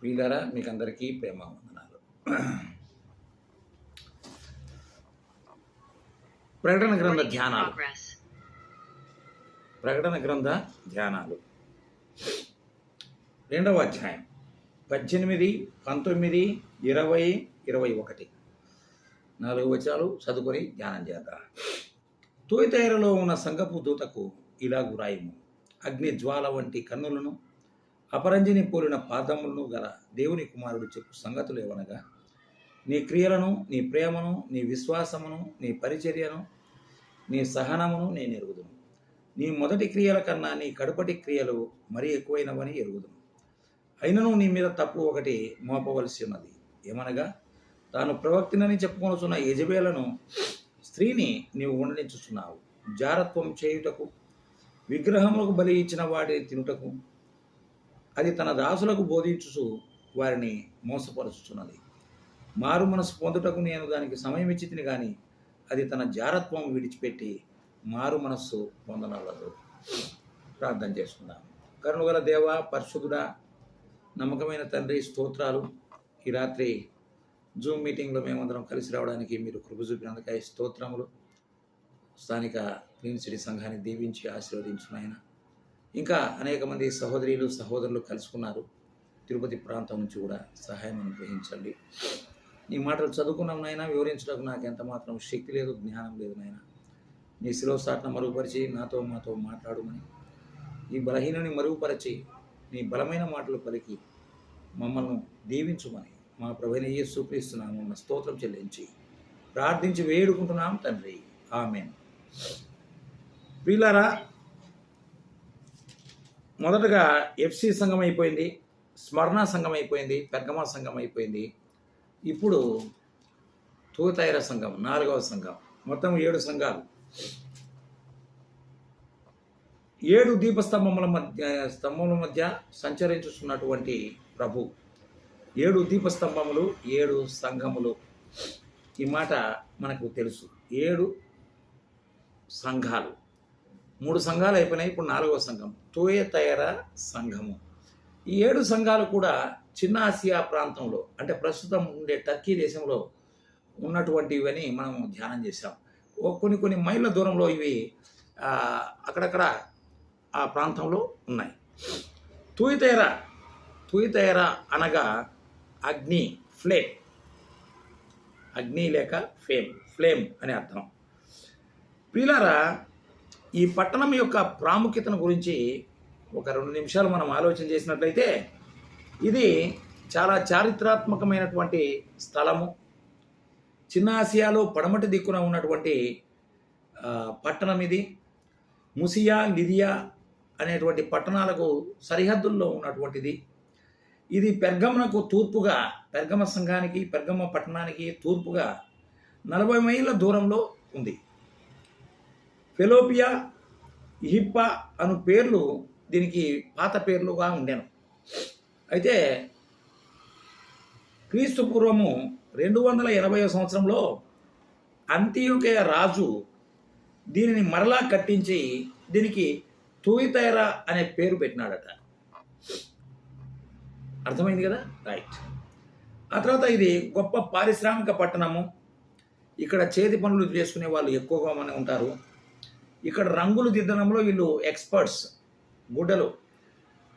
వీళ్ళరా మీకు అందరికీ ప్రేమ వందనాలు. ప్రకటన గ్రంథ ధ్యానాలు. ప్రకటన గ్రంథ ధ్యానాలు 2వ అధ్యాయం 18, 19, 20, 21 4 వచనాలు చదువుకొని ధ్యానం చేద్దాం. తుయతైరలో ఉన్న సంఘపు దూతకు ఇలాగు రాయము. అగ్ని జ్వాల వంటి కన్నులను, అపరంజిని పోలిన పాదములను గల దేవుని కుమారుడు చెప్పు సంగతులు ఏవనగా, నీ క్రియలను, నీ ప్రేమను, నీ విశ్వాసమును, నీ పరిచర్యను, నీ సహనమును నేను ఎరుగుదును. నీ మొదటి క్రియల కన్నా నీ కడుపటి క్రియలు మరీ ఎక్కువైనవని ఎరుగుదును. అయినను నీ మీద తప్పు ఒకటి మోపవలసి ఉన్నది. ఏమనగా, తాను ప్రవక్తినని చెప్పుకొనుచున్న యెజబెలను స్త్రీని నీవు ఉండనిచ్చుచున్నావు. జారత్వం చేయుటకు, విగ్రహములకు బలి ఇచ్చిన వాటిని తినుటకు అది తన దాసులకు బోధించుచు వారిని మోసపరుచుచున్నది. మారు మనసు పొందుటకు నేను దానికి సమయం ఇచ్చి తిని కానీ అది తన జారత్వం విడిచిపెట్టి మారు మనస్సు పొందనవలదు. ప్రార్థన చేసుకుందాం. కరుణగల దేవ, పరిశుద్ధుడా, నమ్మకమైన తండ్రి, స్తోత్రాలు. ఈ రాత్రి జూమ్ మీటింగ్లో మేమందరం కలిసి రావడానికి మీరు కృప చూపినందుకై స్తోత్రములు. స్థానిక క్లీన్ సిటీ సంఘాన్ని దీవించి ఆశీర్వదించున్నాయన. ఇంకా అనేక మంది సహోదరులు సహోదరులు కలుసుకున్నారు. తిరుపతి ప్రాంతం నుంచి కూడా సహాయం అనుగ్రహించండి. నీ మాటలు చదువుకున్నాం నాయన, వివరించడానికి నాకు ఎంత మాత్రం శక్తి లేదు, జ్ఞానం లేదు నాయన. నీ శిలోసాటను మరుగుపరిచి మాతో మాట్లాడుమని, ఈ బలహీనని మరుగుపరిచి నీ బలమైన మాటలు పలికి మమ్మల్ని దీవించుమని మా ప్రభువైన యేసు క్రీస్తు నామమున స్తోత్రం చెల్లించి ప్రార్థించి వేడుకుంటున్నాం తండ్రి. ఆమేన్. ప్రియులారా, మొదటగా ఎఫ్సి సంఘం అయిపోయింది, స్మరణ సంఘం అయిపోయింది, పెర్గమా సంఘం అయిపోయింది. ఇప్పుడు తుయతైర సంఘం 4వ సంఘం. మొత్తం 7 సంఘాలు. 7 దీపస్తంభముల మధ్య సంచరించుతున్నటువంటి ప్రభు. 7 దీపస్తంభములు, 7 సంఘములు. ఈ మాట మనకు తెలుసు. 7 సంఘాలు. 3 సంఘాలు అయిపోయినాయి. ఇప్పుడు 4వ సంఘం తుయతైర సంఘము. ఈ 7 సంఘాలు కూడా చిన్న ఆసియా ప్రాంతంలో, అంటే ప్రస్తుతం ఉండే టర్కీ దేశంలో ఉన్నటువంటివని మనం ధ్యానం చేశాం. కొన్ని మైళ్ళ దూరంలో ఇవి అక్కడక్కడ ఆ ప్రాంతంలో ఉన్నాయి. తుయతైర అనగా అగ్ని, ఫ్లేమ్. అగ్ని లేక ఫ్లేమ్ అని అర్థం. ప్రియులారా, ఈ పట్టణం యొక్క ప్రాముఖ్యతను గురించి ఒక 2 నిమిషాలు మనం ఆలోచన చేసినట్లయితే, ఇది చాలా చారిత్రాత్మకమైనటువంటి స్థలము. చిన్న ఆసియాలో పడమటి దిక్కున ఉన్నటువంటి పట్టణం ఇది. ముసియా, లిదియా అనేటువంటి పట్టణాలకు సరిహద్దుల్లో ఉన్నటువంటిది. ఇది పెర్గమునకు తూర్పుగా, పెర్గమ సంఘానికి, పెర్గమ పట్టణానికి తూర్పుగా 40 మైళ్ళ దూరంలో ఉంది. ఫెలోపియా, ఇహిప్పా అను పేర్లు దీనికి పాత పేర్లుగా ఉండెను. అయితే క్రీస్తు పూర్వము 280వ సంవత్సరంలో అంతియోకయ రాజు దీనిని మరలా కట్టించి దీనికి తుయతైర అనే పేరు పెట్టినాడట. అర్థమైంది కదా? రైట్. ఆ తర్వాత ఇది గొప్ప పారిశ్రామిక పట్టణము. ఇక్కడ చేతి పనులు చేసుకునే వాళ్ళు ఎక్కువగా మంది ఉంటారు. ఇక్కడ రంగులు దిద్దడంలో వీళ్ళు ఎక్స్పర్ట్స్. గుడ్డలు,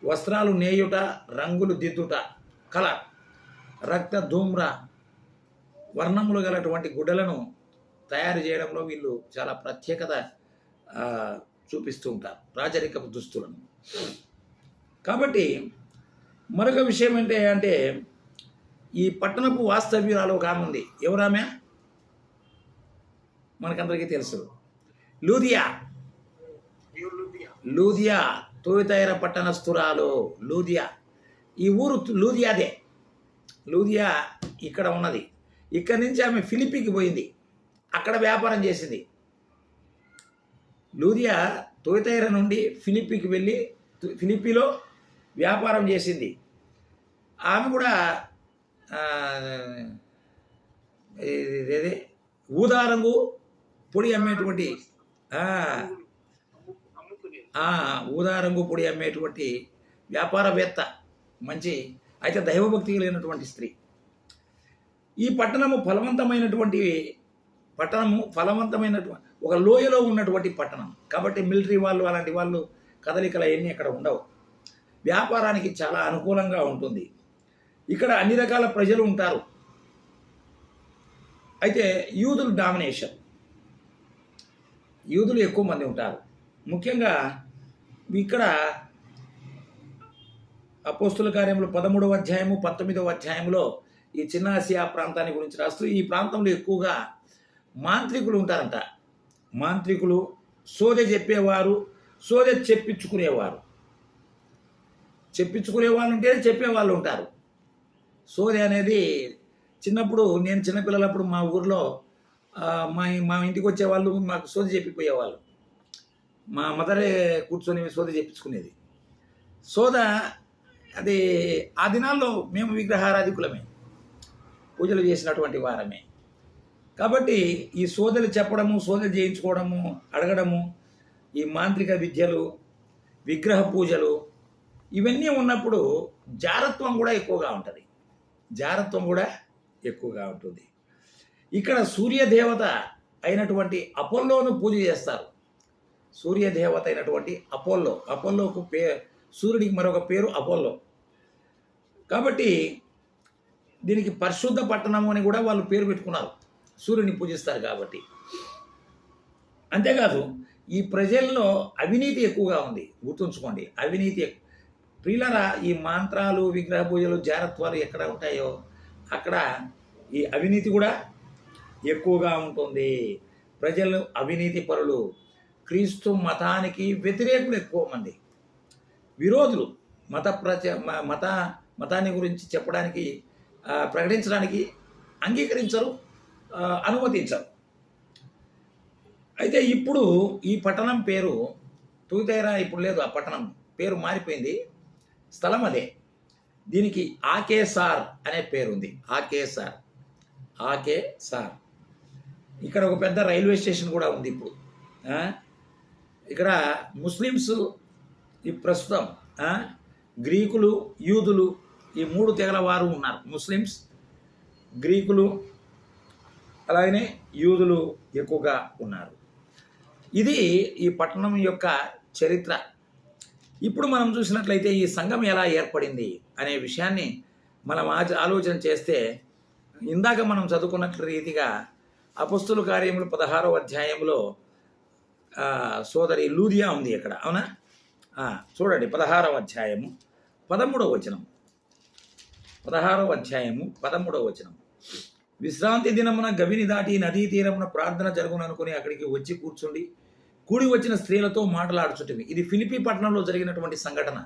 వస్త్రాలు నేయుట, రంగులు దిద్దుట, కలర్, రక్త ధూమ్ర వర్ణములు గలటువంటి గుడ్డలను తయారు చేయడంలో వీళ్ళు చాలా ప్రత్యేకత చూపిస్తూ ఉంటారు, రాజరికపు దుస్తులను. కాబట్టి మరొక విషయం ఏంటంటే, ఈ పట్టణపు వాస్తవ్యురాలు ఒక ఆమె ఉంది. ఎవరామె? మనకందరికీ తెలుసు, లూదియా. తుయతైర పట్టణస్థురాలు లూదియా. ఈ ఊరు లూదియాదే. లూదియా ఇక్కడ ఉన్నది. ఇక్కడి నుంచి ఆమె ఫిలిప్పీకి పోయింది, అక్కడ వ్యాపారం చేసింది. లూదియా తుయతైర నుండి ఫిలిప్పీకి వెళ్ళి ఫిలిప్పీలో వ్యాపారం చేసింది. ఆమె కూడా ఊదా రంగు పొడి అమ్మేటువంటి ఊదా రంగు పొడి అమ్మేటువంటి వ్యాపారవేత్త, మంచి అయితే దైవభక్తి కలిగినటువంటి స్త్రీ. ఈ పట్టణము ఫలవంతమైనటువంటి ఒక లోయలో ఉన్నటువంటి పట్టణం కాబట్టి మిలిటరీ వాళ్ళు అలాంటి వాళ్ళు కదలికలు అవన్నీ అక్కడ ఉండవు. వ్యాపారానికి చాలా అనుకూలంగా ఉంటుంది. ఇక్కడ అన్ని రకాల ప్రజలు ఉంటారు. అయితే యూదులు డామినేషన్, యూదులు ఎక్కువ మంది ఉంటారు. ముఖ్యంగా ఇక్కడ అపోస్తుల కార్యములు 13వ అధ్యాయము 19వ అధ్యాయంలో ఈ చిన్న ఆసియా ప్రాంతాన్ని గురించి రాస్తూ ఈ ప్రాంతంలో ఎక్కువగా మాంత్రికులు ఉంటారంట. మాంత్రికులు, సోదె చెప్పేవారు, సోదె చెప్పించుకునేవారు అంటే చెప్పేవాళ్ళు ఉంటారు. సోదె అనేది చిన్నప్పుడు నేను చిన్నపిల్లలప్పుడు మా ఊర్లో మా ఇంటికి వచ్చేవాళ్ళు మాకు సోది చెప్పిపోయేవాళ్ళు. మా మదరే కూర్చొని సోది చెప్పించుకునేది. సోద అది ఆ దినాల్లో మేము విగ్రహారాధికులమే, పూజలు చేసినటువంటి వారమే. కాబట్టి ఈ సోదలు చెప్పడము, సోదలు చేయించుకోవడము, అడగడము, ఈ మాంత్రిక విద్యలు, విగ్రహ పూజలు ఇవన్నీ ఉన్నప్పుడు జారత్వం కూడా ఎక్కువగా ఉంటుంది. ఇక్కడ సూర్యదేవత అయినటువంటి అపోల్లోను పూజ చేస్తారు. సూర్యదేవత అయినటువంటి అపోల్లోకు సూర్యుడికి మరొక పేరు అపోల్లో. కాబట్టి దీనికి పరిశుద్ధ పట్టణము అని కూడా వాళ్ళు పేరు పెట్టుకున్నారు, సూర్యుని పూజిస్తారు కాబట్టి. అంతేకాదు ఈ ప్రజల్లో అవినీతి ఎక్కువగా ఉంది. గుర్తుంచుకోండి, అవినీతి ప్రియులరా. ఈ మంత్రాలు, విగ్రహ పూజలు, జారత్వాలు ఎక్కడ ఉంటాయో అక్కడ ఈ అవినీతి కూడా ఎక్కువగా ఉంటుంది. ప్రజలు అవినీతి పరులు, క్రీస్తు మతానికి వ్యతిరేకులు ఎక్కువ మంది, విరోధులు, మతాన్ని గురించి చెప్పడానికి, ప్రకటించడానికి అంగీకరించరు, అనుమతించరు. అయితే ఇప్పుడు ఈ పట్టణం పేరు తూతైరా ఇప్పుడు లేదు, ఆ పట్టణం పేరు మారిపోయింది, స్థలం అదే. దీనికి ఆకేసార్ అనే పేరు ఉంది. ఆకేసార్ ఇక్కడ ఒక పెద్ద రైల్వే స్టేషన్ కూడా ఉంది. ఇప్పుడు ఇక్కడ ముస్లిమ్స్ ఈ ప్రస్తుతం గ్రీకులు, యూదులు ఈ 3 తెగల వారు ఉన్నారు. ముస్లిమ్స్, గ్రీకులు అలాగనే యూదులు ఎక్కువగా ఉన్నారు. ఇది ఈ పట్టణం యొక్క చరిత్ర. ఇప్పుడు మనం చూసినట్లయితే ఈ సంఘం ఎలా ఏర్పడింది అనే విషయాన్ని మనం ఆలోచన చేస్తే, ఇందాక మనం చదువుకున్నట్ల రీతిగా అపోస్తుల కార్యములు 16వ అధ్యాయంలో సోదరి లూదియా ఉంది అక్కడ, అవునా? చూడండి 16వ అధ్యాయము 13వ వచనం. 16వ అధ్యాయము 13వ వచనం. విశ్రాంతి దినమున గవిని దాటి నదీ తీరమున ప్రార్థన జరుగుననుకుని అక్కడికి వచ్చి కూర్చుండి కూడి వచ్చిన స్త్రీలతో మాట్లాడుచుంటివి. ఇది ఫిలిప్పీ పట్టణంలో జరిగినటువంటి సంఘటన.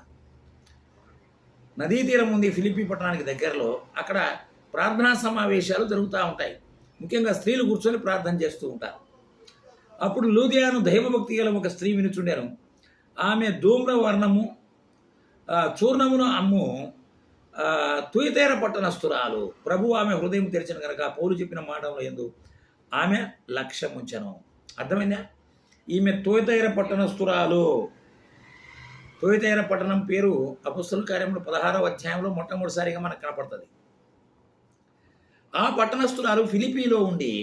నదీ తీరం ఉంది ఫిలిప్పీ పట్టణానికి దగ్గరలో. అక్కడ ప్రార్థనా సమావేశాలు జరుగుతూ ఉంటాయి. ముఖ్యంగా స్త్రీలు కూర్చొని ప్రార్థన చేస్తూ ఉంటారు. అప్పుడు లూదియాను దైవభక్తి గల ఒక స్త్రీ వినుచుండెను. ఆమె ధూమ్రవర్ణము చూర్ణమును అమ్ము తుయతేర పట్టణస్థురాలు. ప్రభు ఆమె హృదయం తెరిచిన కనుక పౌలు చెప్పిన మాటల యందు ఆమె లక్ష్యముంచెను. అర్థమైందా? ఈమె తుయతైర పట్టణస్థురాలు. తుయతైర పట్టణం పేరు అపోస్తల కార్యములు 16వ అధ్యాయంలో మొట్టమొదటిసారిగా మనకు కనపడుతుంది. ఆ పట్టణస్థురాలు ఫిలిప్పీలో ఉండి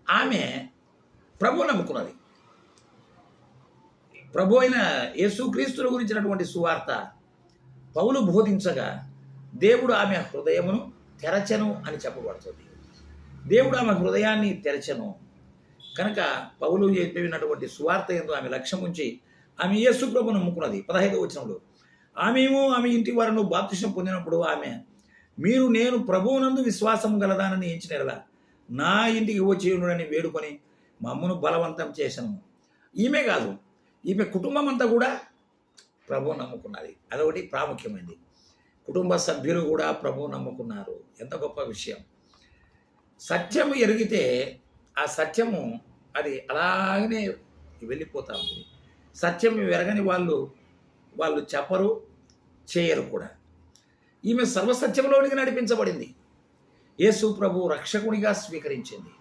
ఆమె ప్రభు నమ్ముకున్నది. ప్రభు అయిన యేసుక్రీస్తుల గురించినటువంటి సువార్త పౌలు బోధించగా దేవుడు ఆమె హృదయమును తెరచెను అని చెప్పబడుతుంది. దేవుడు ఆమె హృదయాన్ని తెరచెను కనుక పౌలు చెప్పినటువంటి సువార్త యందు ఆమె లక్ష్యం ఉంచి ఆమె యేసు ప్రభువును నమ్ముకున్నది. 15వ వచనంలో ఆమె ఇంటి వారిను బాప్తిసం పొందినప్పుడు ఆమె, మీరు నేను ప్రభువునందు విశ్వాసం గలదానని ఎంచినలా నా ఇంటికి వచ్చి ఉండునని వేడుకొని మమ్మను బలవంతం చేశాను. ఈమె కాదు, ఈమె కుటుంబం అంతా కూడా ప్రభువు నమ్ముకున్నది. అదొకటి ప్రాముఖ్యమైనది. కుటుంబ సభ్యులు కూడా ప్రభువు నమ్ముకున్నారు. ఎంత గొప్ప విషయం! సత్యము ఎరిగితే ఆ సత్యము అది అలాగనే వెళ్ళిపోతూ ఉంటుంది. సత్యం ఎరగని వాళ్ళు చెప్పరు, చేయరు కూడా. ఈమె సర్వసత్యంలోనికి నడిపించబడింది. యేసు ప్రభు రక్షకునిగా స్వీకరించింది.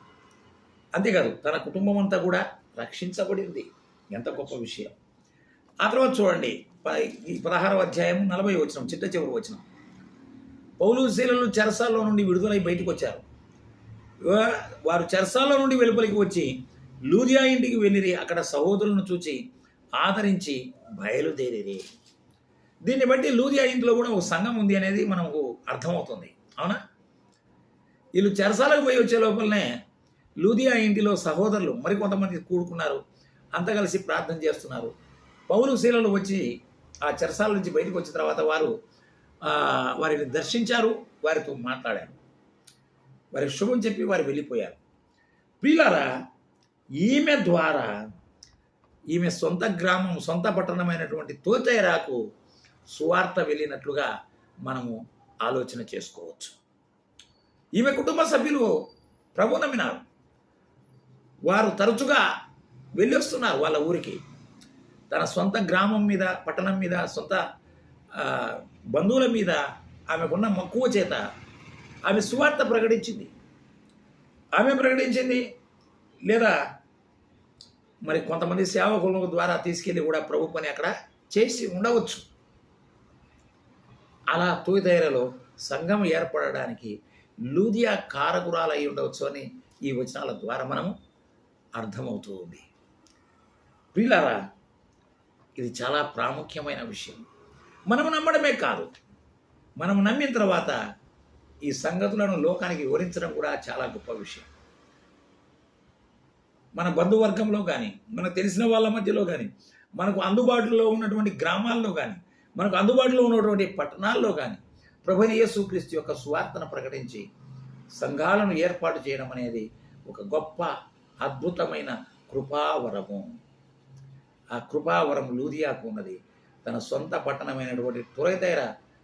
అంతేకాదు తన కుటుంబం అంతా కూడా రక్షించబడింది. ఎంత గొప్ప విషయం! ఆ తర్వాత చూడండి, ఈ 16వ అధ్యాయం 40వ వచనం, చిట్ట చివరి వచనం. పౌలు శీలలు చెరసాల్లో నుండి విడుదలై బయటకు వచ్చారు. వారు చెరసాల్లో నుండి వెలుపలికి వచ్చి లూదియా ఇంటికి వెళ్ళిరి. అక్కడ సహోదరులను చూచి ఆదరించి బయలుదేరిరి. దీన్ని బట్టి లూదియా ఇంట్లో కూడా ఒక సంఘం ఉంది అనేది మనకు అర్థమవుతుంది. అవునా? వీళ్ళు చెరసాలకు పోయి వచ్చే లోపలనే లూదియా ఇంటిలో సహోదరులు మరికొంతమంది కూడుకున్నారు. అంతా కలిసి ప్రార్థన చేస్తున్నారు. పౌలు శీలలు వచ్చి ఆ చెరసాల నుంచి బయటకు వచ్చిన తర్వాత వారిని దర్శించారు, వారితో మాట్లాడారు, వారికి శుభం చెప్పి వారు వెళ్ళిపోయారు. ప్రియులారా, ఈమె ద్వారా ఈమె సొంత గ్రామం, సొంత పట్టణమైనటువంటి తోతైరాకు సువార్త వెళ్ళినట్లుగా మనము ఆలోచన చేసుకోవచ్చు. ఈమె కుటుంబ సభ్యులు ప్రభు నమ్మినారు. వారు తరచుగా వెళ్ళి వస్తున్నారు వాళ్ళ ఊరికి. తన సొంత గ్రామం మీద, పట్టణం మీద, సొంత బంధువుల మీద ఆమెకున్న మక్కువ చేత ఆమె సువార్త ప్రకటించింది. ఆమె ప్రకటించింది, లేదా మరి కొంతమంది సేవకుల ద్వారా తీసుకెళ్ళి కూడా ప్రభు పని అక్కడ చేసి ఉండవచ్చు. అలా తూయితైరలో సంఘం ఏర్పడడానికి లూదియా కారకురాలు అయి ఉండవచ్చు అని ఈ వచనాల ద్వారా మనము అర్థమవుతూ ఉంది. ప్రియులారా, ఇది చాలా ప్రాముఖ్యమైన విషయం. మనము నమ్మడమే కాదు, మనము నమ్మిన తర్వాత ఈ సంగతులను లోకానికి వివరించడం కూడా చాలా గొప్ప విషయం. మన బంధువర్గంలో కానీ, మనకు తెలిసిన వాళ్ళ మధ్యలో కానీ, మనకు అందుబాటులో ఉన్నటువంటి గ్రామాల్లో కానీ, మనకు అందుబాటులో ఉన్నటువంటి పట్టణాల్లో కానీ ప్రభువైన యేసుక్రీస్తు యొక్క సువార్తను ప్రకటించి సంఘాలను ఏర్పాటు చేయడం అనేది ఒక గొప్ప అద్భుతమైన కృపావరము. ఆ కృపావరం లూదియాకు ఉన్నది. తన సొంత పట్టణమైనటువంటి తురైతైర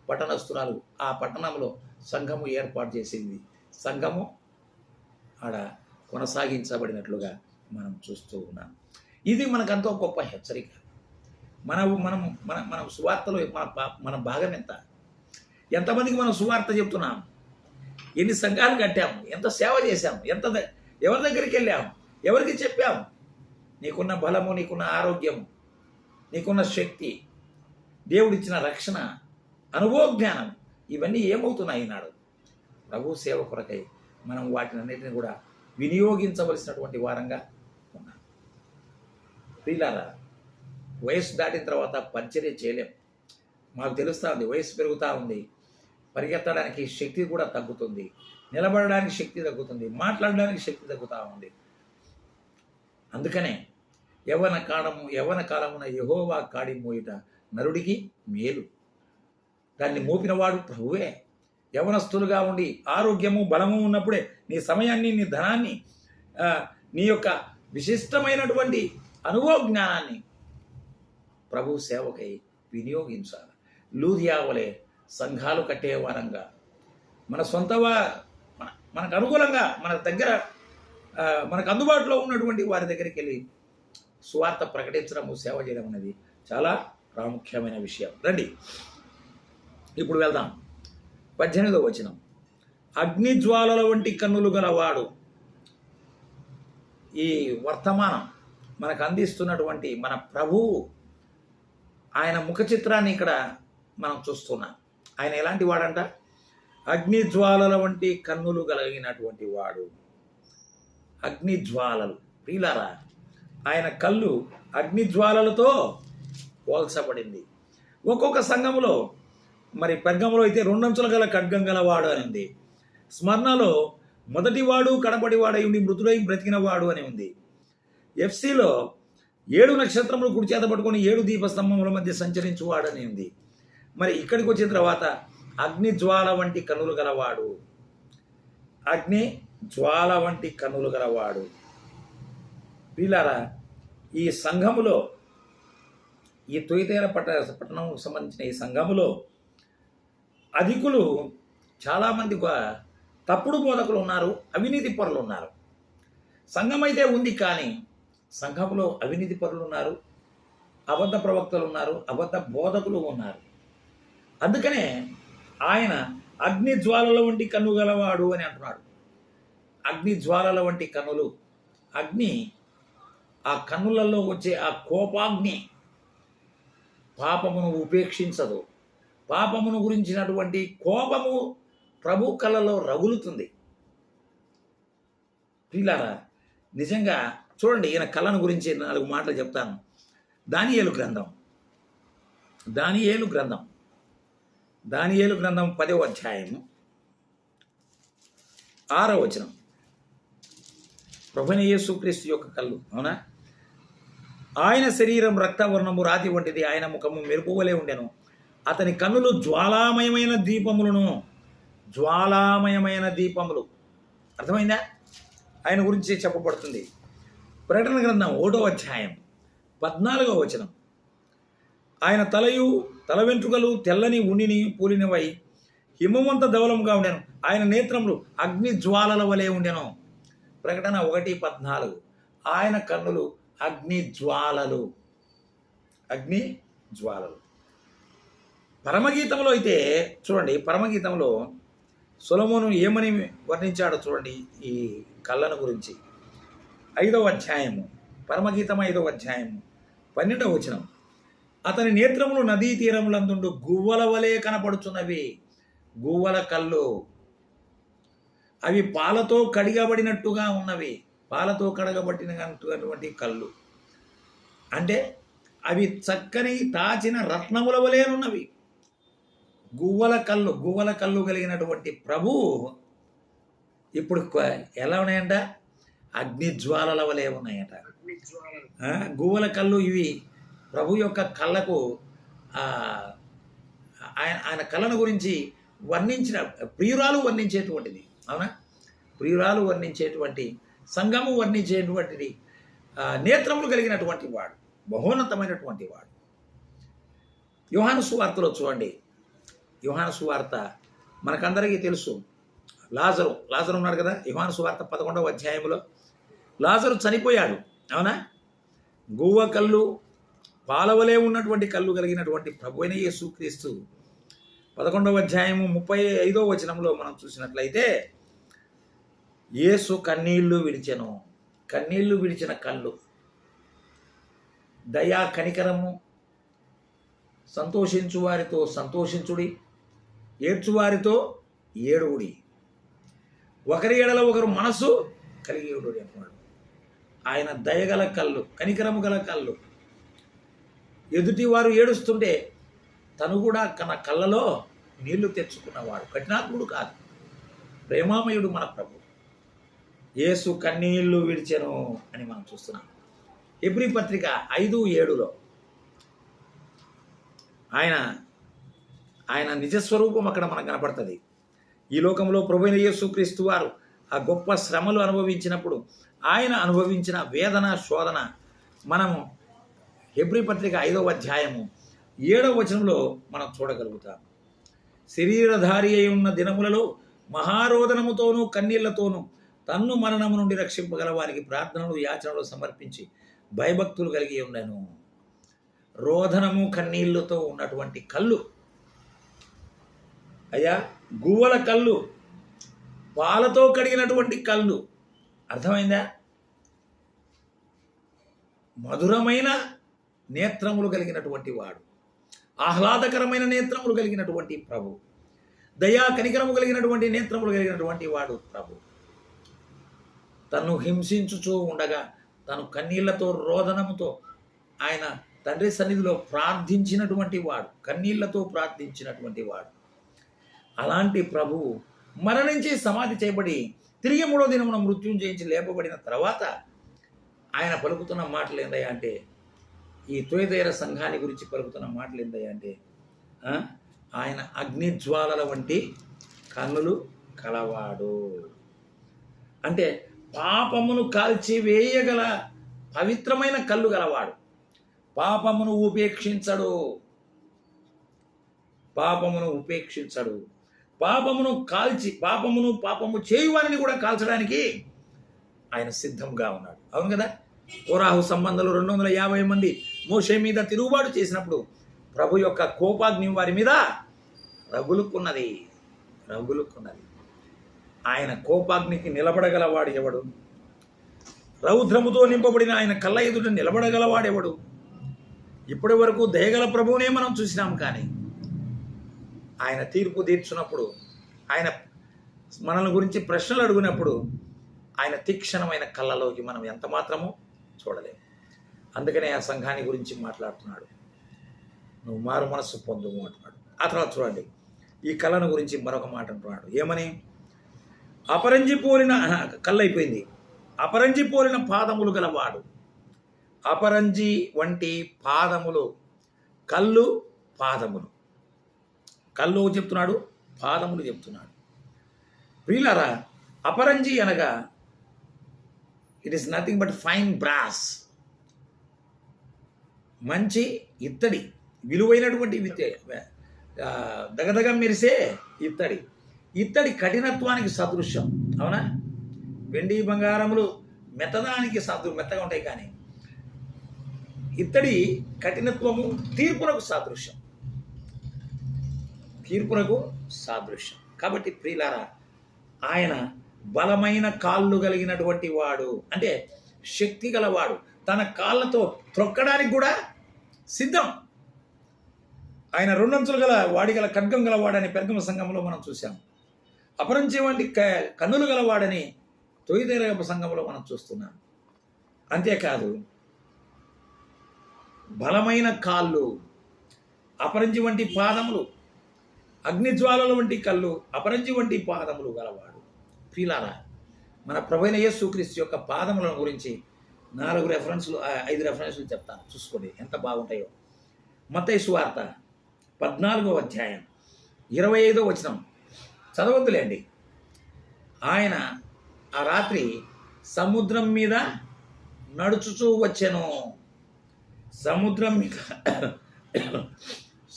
పట్టణస్తురాలు ఆ పట్టణంలో సంఘము ఏర్పాటు చేసింది. సంఘము ఆడ కొనసాగించబడినట్లుగా మనం చూస్తూ ఉన్నాం. ఇది మనకంతో గొప్ప హెచ్చరిక. మనం సువార్తలో మన భాగం ఎంతమందికి మనం సువార్త చెప్తున్నాం, ఎన్ని సంఘాలు కట్టాము, ఎంత సేవ చేశాము, ఎవరి దగ్గరికి వెళ్ళాము, ఎవరికి చెప్పాము. నీకున్న బలము, నీకున్న ఆరోగ్యము, నీకున్న శక్తి, దేవుడిచ్చిన రక్షణ, అనుభవ జ్ఞానం, ఇవన్నీ ఏమవుతున్నాయి ఈనాడు? ప్రభు సేవ కొరకై మనం వాటిని అన్నిటిని కూడా వినియోగించవలసినటువంటి వారంగా ఉన్నాం. ప్రియులారా, వయసు దాటిన తర్వాత పరిచర్య చేయలేం. మాకు తెలుస్తూ ఉంది, వయసు పెరుగుతూ ఉంది, పరిగెత్తడానికి శక్తి కూడా తగ్గుతుంది, నిలబడడానికి శక్తి తగ్గుతుంది, మాట్లాడడానికి శక్తి తగ్గుతూ ఉంది. అందుకనే యవ్వన కాలమున యెహోవా కాడి మోయుట నరుడికి మేలు. దాన్ని మోపినవాడు ప్రభువే. యవనస్తులుగా ఉండి ఆరోగ్యము బలము ఉన్నప్పుడే నీ సమయాన్ని, నీ ధనాన్ని, నీ యొక్క విశిష్టమైనటువంటి అనుభవ జ్ఞానాన్ని ప్రభు సేవకై వినియోగించాలి. లూదియా వలె సంఘాలు కట్టే వారంగా, మన మనకు అనుకూలంగా, మన దగ్గర మనకు అందుబాటులో ఉన్నటువంటి వారి దగ్గరికి వెళ్ళి సువార్త ప్రకటించడము, సేవ చేయడం అనేది చాలా ప్రాముఖ్యమైన విషయం. రండి ఇప్పుడు వెళ్దాం. 18వ వచనం. అగ్నిజ్వాలల వంటి కన్నులు గలవాడు. ఈ వర్తమానం మనకు అందిస్తున్నటువంటి మన ప్రభువు, ఆయన ముఖ చిత్రాన్ని ఇక్కడ మనం చూస్తున్నాం. ఆయన ఎలాంటి వాడంట? అగ్నిజ్వాలల వంటి కన్నులు కలిగినటువంటి వాడు. అగ్నిజ్వాలలు. ప్రియులారా, ఆయన కళ్ళు అగ్నిజ్వాలలతో పోల్చబడింది. ఒక్కొక్క సంఘములో, మరి పెర్గములో అయితే 2 అంచుల గల ఖడ్గం గలవాడు అని ఉంది. స్మరణలో మొదటివాడు కడపటివాడై ఉండి మృతుడై బ్రతికినవాడు అని ఉంది. ఎఫ్సిలో 7 నక్షత్రములు కుడి చేత పట్టుకొని 7 దీపస్తంభముల మధ్య సంచరించువాడు అని ఉంది. మరి ఇక్కడికి వచ్చిన తర్వాత అగ్ని జ్వాల వంటి కన్నులు గలవాడు. అగ్ని జ్వాల వంటి కన్నులు గలవాడు. వీళ్ళారా, ఈ సంఘములో, ఈ తొయితేర పట్టణం సంబంధించిన ఈ సంఘములో అధికులు చాలామంది తప్పుడు బోధకులు ఉన్నారు, అవినీతి పరులు ఉన్నారు. సంఘం అయితే ఉంది, కానీ సంఘంలో అవినీతి పరులు ఉన్నారు, అబద్ధ ప్రవక్తలు ఉన్నారు, అబద్ధ బోధకులు ఉన్నారు. అందుకనే ఆయన అగ్ని జ్వాలల వంటి కన్ను గలవాడు అని అంటున్నాడు. అగ్ని జ్వాలల వంటి కన్నులు. అగ్ని, ఆ కన్నులలో వచ్చే ఆ కోపాగ్ని పాపమును ఉపేక్షించదు. పాపమును గురించినటువంటి కోపము ప్రభు కళ్ళలో రగులుతుంది. ప్రియులారా, నిజంగా చూడండి, ఈయన కళ్ళను గురించి 4 మాటలు చెప్తాను. దానియేలు గ్రంథం 10వ అధ్యాయము 6వ వచనం. ప్రభువైన యేసుక్రీస్తు యొక్క కళ్ళు, అవునా? ఆయన శరీరం రక్తవర్ణము రాతి వంటిది, ఆయన ముఖము మెరుపువలే ఉండెను, అతని కన్నులు జ్వాలామయమైన దీపములు. అర్థమైందా? ఆయన గురించి చెప్పబడుతుంది. ప్రకటన గ్రంథం 1వ అధ్యాయం 14వ వచనం. ఆయన తల వెంట్రుకలు తెల్లని ఉనిని పూలినవై హిమవంత ధవలంగా ఉండెను, ఆయన నేత్రములు అగ్ని జ్వాలల వలె ఉండెను. ప్రకటన 1:14. ఆయన కన్నులు అగ్ని జ్వాలలు. పరమగీతంలో అయితే చూడండి, పరమగీతంలో సొలొమోను ఏమని వర్ణించాడో చూడండి ఈ కళ్ళను గురించి. 5వ అధ్యాయము, పరమగీతం 5వ అధ్యాయము 12వ వచనం. అతని నేత్రములు నదీ తీరములందుండు గువ్వల వలె కనపడుచున్నవి. గువ్వల కళ్ళు, అవి పాలతో కడగబడినట్టుగా ఉన్నవి. పాలతో కడగబడినటువంటి కళ్ళు అంటే అవి చక్కని తాచిన రత్నముల వలెనున్నవి. గువ్వల కళ్ళు కలిగినటువంటి ప్రభు ఇప్పుడు ఎలా ఉన్నాయంట? అగ్నిజ్వాలల వలె ఉన్నాయట. గువ్వల కళ్ళు ఇవి ప్రభు యొక్క కళ్ళకు ఆయన కళ్ళను గురించి వర్ణించిన ప్రియురాలు వర్ణించేటువంటిది, అవునా? ప్రియురాలు వర్ణించేటువంటి, సంఘము వర్ణించేటువంటిది. నేత్రములు కలిగినటువంటి వాడు, మహోన్నతమైనటువంటి వాడు. యోహాను సువార్తలో చూడండి, యోహాను సువార్త మనకందరికీ తెలుసు. లాజరు ఉన్నాడు కదా. యోహాను సువార్త 11వ అధ్యాయంలో లాజరు చనిపోయాడు, అవునా? గువ్వ కళ్ళు, పాలవలే ఉన్నటువంటి కళ్ళు కలిగినటువంటి ప్రభువైన యేసుక్రీస్తు 11వ అధ్యాయము 35వ వచనంలో మనం చూసినట్లయితే, యేసు కన్నీళ్లు విడిచిన కళ్ళు, దయా కనికరము, సంతోషించు వారితో సంతోషించుడి, ఏడ్చువారితో ఏడువుడి, ఒకరి ఎడల ఒకరు మనసు కలిగి ఉండుడి అన్నాడు. ఆయన దయగల కళ్ళు, కనికరము గల కళ్ళు. ఎదుటి వారు ఏడుస్తుంటే తను కూడా తన కళ్ళలో నీళ్లు తెచ్చుకున్నవాడు, కఠినాత్ముడు కాదు, ప్రేమామయుడు మన ప్రభు. యేసు కన్నీళ్లు విడిచెను అని మనం చూస్తున్నాం. హెబ్రీ పత్రిక 5:7లో ఆయన నిజస్వరూపం అక్కడ మనకు కనపడుతుంది. ఈ లోకంలో ప్రభువైన యేసుక్రీస్తు వారు ఆ గొప్ప శ్రమలు అనుభవించినప్పుడు ఆయన అనుభవించిన వేదన, శోధన మనము హెబ్రీ పత్రిక 5వ అధ్యాయము 7వ వచనంలో మనం చూడగలుగుతాం. శరీరధారి అయి ఉన్న దినములలో మహారోదనముతోనూ కన్నీళ్లతోనూ తన్ను మరణము నుండి రక్షింపగల వారికి ప్రార్థనలు, యాచనలు సమర్పించి భయభక్తులు కలిగి ఉన్నాను. రోదనము, కన్నీళ్లతో ఉన్నటువంటి కళ్ళు అయ్యా, గువ్వల కళ్ళు, పాలతో కడిగినటువంటి కళ్ళు. అర్థమైందా? మధురమైన నేత్రములు కలిగినటువంటి వాడు, ఆహ్లాదకరమైన నేత్రములు కలిగినటువంటి ప్రభు, దయా కనికరము కలిగినటువంటి నేత్రములు కలిగినటువంటి వాడు ప్రభు. తను హింసించుచూ ఉండగా తను కన్నీళ్లతో, రోదనముతో ఆయన తండ్రి సన్నిధిలో ప్రార్థించినటువంటి వాడు, కన్నీళ్లతో ప్రార్థించినటువంటి వాడు. అలాంటి ప్రభువు మరణించి సమాధి చేయబడి తిరిగి 3వ దినమున మృత్యుంజయించి లేపబడిన తర్వాత ఆయన పలుకుతున్న మాటలు ఏందయ్యా అంటే, ఈ తుయతైర సంఘాన్ని గురించి పలుకుతున్న మాటలు ఏందయ్యా అంటే, ఆయన అగ్నిజ్వాలల వంటి కన్నులు కలవాడు. అంటే పాపమును కాల్చి వేయగల పవిత్రమైన కళ్ళు గలవాడు. పాపమును ఉపేక్షించడు. పాపమును కాల్చి, పాపము చేయువారిని కూడా కాల్చడానికి ఆయన సిద్ధంగా ఉన్నాడు. అవును కదా. కోరాహు సంబంధాలు 250 మంది మోషే మీద తిరుగుబాటు చేసినప్పుడు ప్రభు యొక్క కోపాగ్ని వారి మీద రగులుకున్నది. ఆయన కోపాగ్నికి నిలబడగలవాడు ఎవడు? రౌద్రముతో నింపబడిన ఆయన కళ్ళ ఎదుట నిలబడగలవాడెవడు? ఇప్పటి వరకు దయగల ప్రభువునే మనం చూసినాం, కానీ ఆయన తీర్పు తీర్చున్నప్పుడు, ఆయన మనల్ని గురించి ప్రశ్నలు అడిగినప్పుడు ఆయన తీక్షణమైన కళ్ళలోకి మనం ఎంత మాత్రమూ చూడలేము. అందుకనే ఆ సంఘాన్ని గురించి మాట్లాడుతున్నాడు, నువ్వు మారు మనస్సు పొందుము అంటున్నాడు. ఆ తర్వాత చూడండి, ఈ కళ్ళను గురించి మరొక మాట అంటున్నాడు. ఏమని? అపరంజి పోలిన కళ్ళు అయిపోయింది. అపరంజి పోలిన పాదములు గలవాడు. అపరంజి వంటి పాదములు, కళ్ళు పాదములు, కళ్ళు చెప్తున్నాడు, పాదములు చెప్తున్నాడు. ప్రియులారా, అపరంజి అనగా it is nothing but fine brass, మంచి ఇత్తడి, విలువైనటువంటి దగదగ మెరిసే ఇత్తడి. ఇత్తడి కఠినత్వానికి సదృశ్యం. అవునా? వెండి బంగారములు మెత్తదానికి మెత్తగా ఉంటాయి, కానీ ఇత్తడి కఠినత్వము తీర్పునకు సాదృశ్యం, తీర్పునకు సాదృశ్యం. కాబట్టి ప్రియులారా, ఆయన బలమైన కాళ్ళు కలిగినటువంటి వాడు, అంటే శక్తి గలవాడు. తన కాళ్ళతో త్రొక్కడానికి కూడా సిద్ధం. ఆయన రెండంచులు గల వాడిగల ఖడ్గం గలవాడని పెర్గమ సంఘంలో మనం చూసాం. అపరంజి వంటి కన్నులు గలవాడని తొయితెర సంఘంలో మనం చూస్తున్నాం. అంతేకాదు, బలమైన కాళ్ళు, అపరంజి వంటి పాదములు, అగ్నిజ్వాలల వంటి కళ్ళు, అపరంజి వంటి పాదములు గలవాడు. ప్రియులారా, మన ప్రభువైన యేసుక్రీస్తు యొక్క పాదములను గురించి 5 రెఫరెన్సులు చెప్తాను, చూసుకోండి ఎంత బాగుంటాయో. మత్తయి సువార్త 14వ అధ్యాయం 25వ వచనం చదవద్దులేండి. ఆయన ఆ రాత్రి సముద్రం మీద నడుచుచూ వచ్చెను.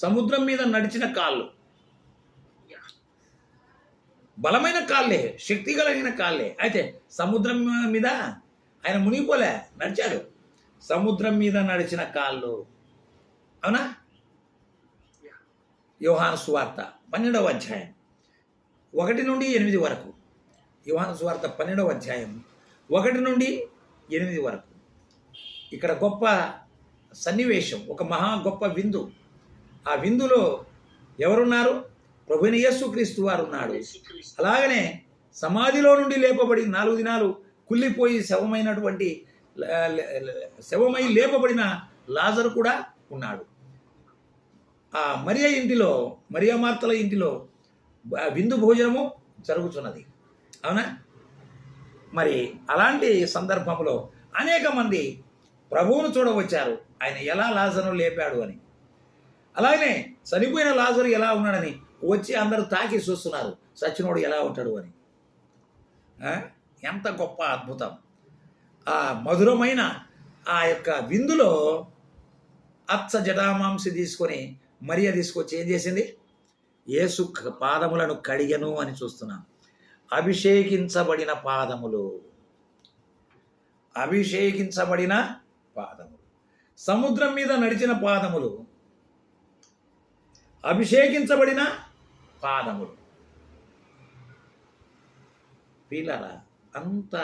సముద్రం మీద నడిచిన కాళ్ళు, బలమైన కాళ్ళే, శక్తి కలిగిన కాళ్ళే. అయితే సముద్రం మీద ఆయన మునిగిపోలే, నడిచాడు. సముద్రం మీద నడిచిన కాళ్ళు. అవునా? యోహాను సువార్త 12వ అధ్యాయం 1 నుండి 8 వరకు. యోహాను సువార్త 12వ అధ్యాయం 1 నుండి 8 వరకు. ఇక్కడ గొప్ప సన్నివేశం, ఒక మహా గొప్ప విందు. ఆ విందులో ఎవరున్నారు? ప్రభువైన యేసుక్రీస్తు వారు ఉన్నాడు. అలాగనే సమాధిలో నుండి లేపబడి 4 దినాలు కుళ్ళిపోయి శవమై లేపబడిన లాజరు కూడా ఉన్నాడు. ఆ మరియా మార్తల ఇంటిలో విందు భోజనము జరుగుతున్నది. అవునా? మరి అలాంటి సందర్భంలో అనేక మంది ప్రభువును చూడవచ్చారు, ఆయన ఎలా లాజరును లేపాడు అని. అలాగనే చనిపోయిన లాజరు ఎలా ఉన్నాడని వచ్చి అందరూ తాకి చూస్తున్నారు, సచ్చినోడు ఎలా ఉంటాడు అని. ఎంత గొప్ప అద్భుతం! ఆ మధురమైన ఆ యొక్క విందులో అచ్చ జటామాంసి తీసుకొని మరియ తీసుకొచ్చి ఏం చేసింది? యేసు పాదములను కడిగను అని చూస్తున్నాం. అభిషేకించబడిన పాదములు, అభిషేకించబడిన పాదములు, సముద్రం మీద నడిచిన పాదములు, అభిషేకించబడిన పాదములు. పిల్లరా, అంత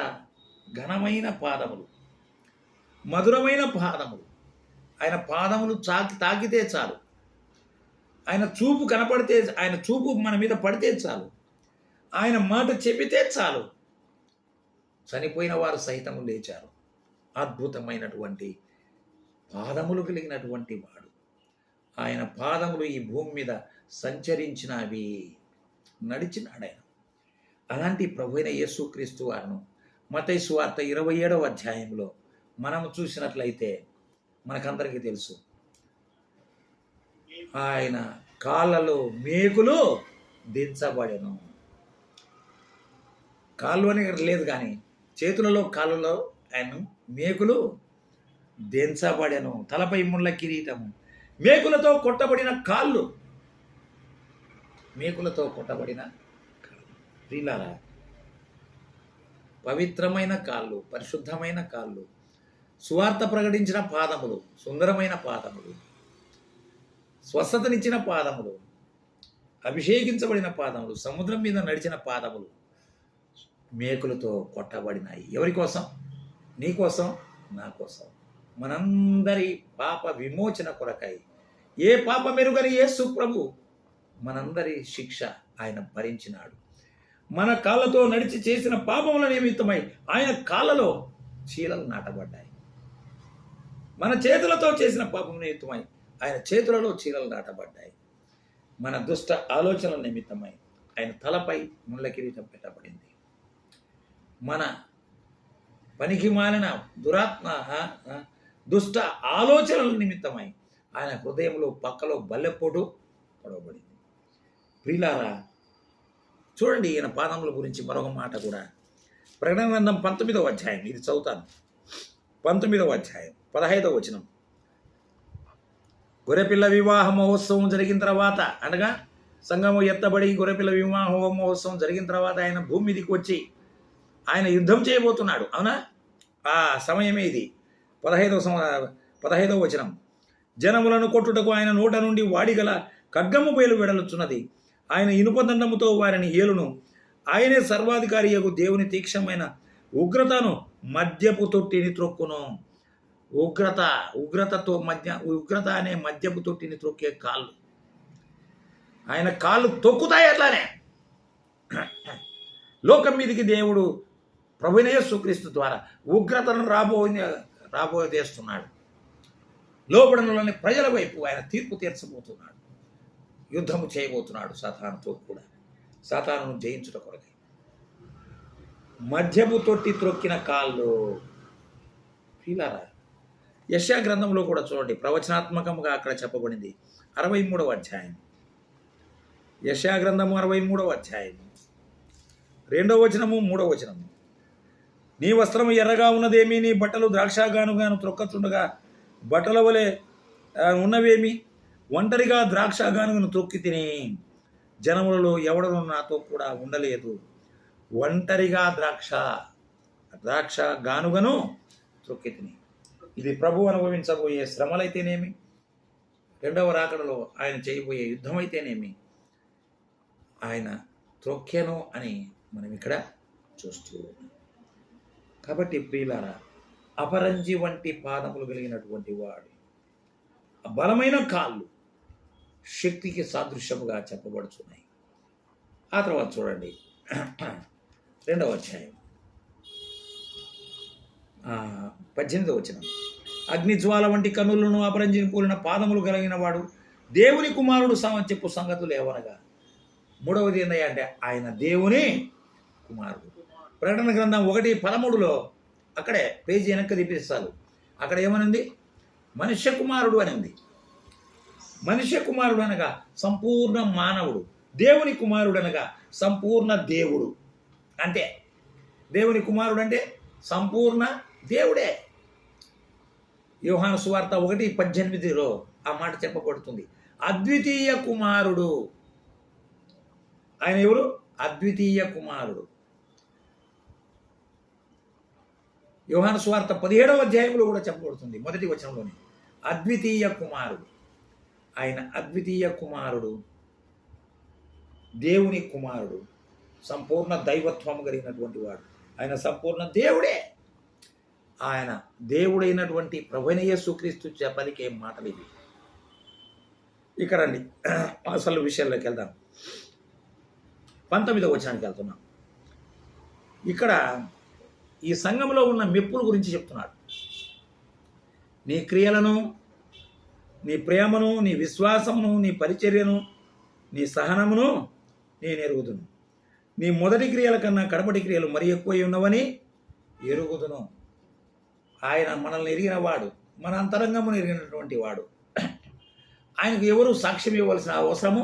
ఘనమైన పాదములు, మధురమైన పాదములు. ఆయన పాదములు తాకితే చాలు, ఆయన చూపు కనపడితే, ఆయన చూపు మన మీద పడితే చాలు, ఆయన మాట చెబితే చాలు, చనిపోయిన వారు సైతము లేచారు. అద్భుతమైనటువంటి పాదములు కలిగినటువంటి వాడు. ఆయన పాదములు ఈ భూమి మీద సంచరించినవి, నడిచినాడు ఆయన. అలాంటి ప్రభువైన యేసుక్రీస్తు వారిను మత్తయి సువార్త 27వ అధ్యాయంలో మనము చూసినట్లయితే మనకందరికీ తెలుసు, ఆయన కాళ్ళలో మేకులు దించబడెను. కాళ్ళు అని లేదు, కానీ చేతులలో కాళ్ళలో ఆయన మేకులు దించబడెను. తలపై ముళ్ళ కిరీటము, మేకులతో కొట్టబడిన కాళ్ళు, మేకులతో కొట్టబడిన కాళ్ళు. ప్రియులారా, పవిత్రమైన కాళ్ళు, పరిశుద్ధమైన కాళ్ళు, సువార్త ప్రకటించిన పాదములు, సుందరమైన పాదములు, స్వస్థతనిచ్చిన పాదములు, అభిషేకించబడిన పాదములు, సముద్రం మీద నడిచిన పాదములు మేకులతో కొట్టబడినాయి. ఎవరి కోసం? నీ కోసం, నా కోసం, మనందరి పాప విమోచన కొరకై. ఏ పాప మెరుగని యేసు ప్రభు మనందరి శిక్ష ఆయన భరించినాడు. మన కాళ్ళతో నడిచి చేసిన పాపముల నిమిత్తమై ఆయన కాళ్ళలో చీలలు నాటబడ్డాయి. మన చేతులతో చేసిన పాపం నిమిత్తమై ఆయన చేతులలో చీలలు నాటబడ్డాయి. మన దుష్ట ఆలోచనల నిమిత్తమై ఆయన తలపై ముళ్ళ కిరీటం పెట్టబడింది. మన పనికి మాలిన దురాత్మ దుష్ట ఆలోచనల నిమిత్తమై ఆయన హృదయంలో పక్కలో బల్లెపోటు పడవబడింది. ప్రియులారా, చూడండి ఈయన పాదముల గురించి మరొక మాట కూడా. ప్రకటన గ్రంథం 19వ అధ్యాయం, ఇది చదువుతాను. 19వ అధ్యాయం 15వ వచనం. గొర్రెపిల్ల వివాహ మహోత్సవం జరిగిన తర్వాత, అనగా సంఘము ఎత్తబడి గొర్రెపిల్ల వివాహ మహోత్సవం జరిగిన తర్వాత ఆయన భూమి మీదకి వచ్చి ఆయన యుద్ధం చేయబోతున్నాడు. అవునా? ఆ సమయమే ఇది. 15వ వచనం. జనములను కొట్టుటకు ఆయన నోట నుండి వాడిగల ఖడ్గము బయలు వెడలుచున్నది. ఆయన ఇనుపదండముతో వారిని ఏలును. ఆయనే సర్వాధికారియగు దేవుని తీక్షణమైన ఉగ్రతను మద్యపు తొట్టిని త్రొక్కును. ఉగ్రత అనే మద్యపు తొట్టిని త్రొక్కే కాళ్ళు. ఆయన కాళ్ళు తొక్కుతాయి. అట్లానే లోకం మీదకి దేవుడు ప్రభువైన యేసుక్రీస్తు ద్వారా ఉగ్రతను రాబోయేస్తున్నాడు. లోబడనులని ప్రజల వైపు ఆయన తీర్పు తీర్చబోతున్నాడు. యుద్ధము చేయబోతున్నాడు సాతానుతో కూడా, సాతానును జయించుట కొరకై. మద్యపు తొట్టి త్రొక్కిన కాళ్ళు. ఫీలారా, యెషయా గ్రంథంలో కూడా చూడండి, ప్రవచనాత్మకంగా అక్కడ చెప్పబడింది. 63వ అధ్యాయం, యెషయా గ్రంథము 63వ అధ్యాయం 2వ వచనము 3వ వచనము. నీ వస్త్రము ఎర్రగా ఉన్నదేమి, నీ బట్టలు ద్రాక్షగానుగాను త్రొక్కచుండగా బట్టల వలె ఉన్నవేమి? ఒంటరిగా ద్రాక్షగానుగను త్రొక్కి తిని జనములలో ఎవడను నాతో కూడా ఉండలేదు. ఒంటరిగా ద్రాక్ష గానుగను త్రొక్కి తిని. ఇది ప్రభు అనుభవించబోయే శ్రమలైతేనేమి, రెండవ రాకడలో ఆయన చేయబోయే యుద్ధం అయితేనేమి, ఆయన త్రొక్కెను అని మనం ఇక్కడ చూస్తూ. కాబట్టి ప్రియులారా, అపరంజి వంటి పాదములు కలిగినటువంటి వాడు, బలమైన కాళ్ళు శక్తికి సాదృశ్యముగా చెప్పబడుతున్నాయి. ఆ తర్వాత చూడండి 2వ అధ్యాయం 18వ వచనం. అగ్నిజ్వాల వంటి కన్నులను అపరంజిని పూలిన పాదములు కలిగిన వాడు దేవుని కుమారుడు చెప్పు సంగతులు ఏవనగా. 3వది ఏంటంటే ఆయన దేవుని కుమారుడు. ప్రకటన గ్రంథం 1:13లో అక్కడే పేజీ వెనక్కి తిప్పిస్తాను. అక్కడ ఏమనుంది? మనుష్య కుమారుడు అని ఉంది. మనుష్య కుమారుడు అనగా సంపూర్ణ మానవుడు, దేవుని కుమారుడు అనగా సంపూర్ణ దేవుడు. అంటే దేవుని కుమారుడు అంటే సంపూర్ణ దేవుడే. యోహాను సువార్త 1:18లో ఆ మాట చెప్పబడుతుంది. అద్వితీయ కుమారుడు. ఆయన ఎవరు? అద్వితీయ కుమారుడు. యోహాను సువార్త 17వ అధ్యాయంలో కూడా చెప్పబడుతుంది, 1వ వచనంలోనే. అద్వితీయ కుమారుడు. ఆయన అద్వితీయ కుమారుడు, దేవుని కుమారుడు, సంపూర్ణ దైవత్వం కలిగినటువంటి వాడు. ఆయన సంపూర్ణ దేవుడే. ఆయన దేవుడైనటువంటి ప్రభువైన యేసుక్రీస్తు పలికే మాటలు ఇవి. ఇక రండి అసలు విషయంలోకి వెళ్దాం. 19వ వచనానికి వెళ్తున్నాం. ఇక్కడ ఈ సంఘంలో ఉన్న మెప్పుల గురించి చెప్తున్నాడు. నీ క్రియలను, నీ ప్రేమను, నీ విశ్వాసమును, నీ పరిచర్యను, నీ సహనమును నేను ఎరుగుదును. నీ మొదటి క్రియల కన్నా కడపటి క్రియలు మరి ఎక్కువ ఉన్నవని ఎరుగుదును. ఆయన మనల్ని ఎరిగిన వాడు, మన అంతరంగమును ఎరిగినటువంటి వాడు. ఆయనకు ఎవరు సాక్ష్యం ఇవ్వాల్సిన అవసరము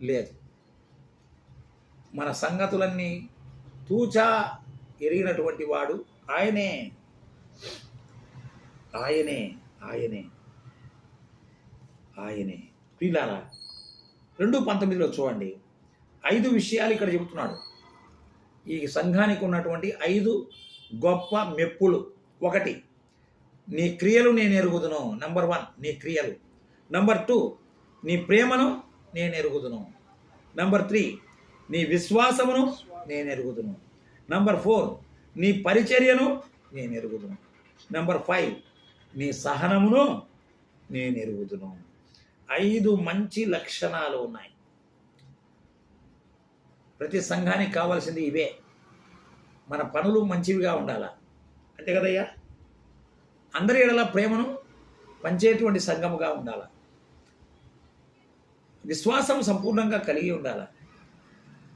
లేదు. మన సంగతులన్నీ తూచా ఎరిగినటువంటి వాడు ఆయనే. ఆయనే ఆయనే ఆయనే. ప్రియులారా, 2:19లో చూడండి, 5 విషయాలు ఇక్కడ చెబుతున్నాడు. ఈ సంఘానికి ఉన్నటువంటి 5 గొప్ప మెప్పులు. 1, నీ క్రియలు నేను ఎరుగుదును. నంబర్ 1, నీ క్రియలు. నంబర్ 2, నీ ప్రేమను నేను ఎరుగుదును. నంబర్ 3, నీ విశ్వాసమును నేను ఎరుగుదును. నంబర్ 4, నీ పరిచర్యను నేను ఎరుగుదును. నంబర్ 5, నీ సహనమును నేను ఎరుగుదును. 5 మంచి లక్షణాలు ఉన్నాయి. ప్రతి సంఘానికి కావాల్సింది ఇవే. మన పనులు మంచివిగా ఉండాలా, అంతే కదయ్యా. అందరి ఎడల ప్రేమను పంచేటువంటి సంఘముగా ఉండాలి. విశ్వాసం సంపూర్ణంగా కలిగి ఉండాలి.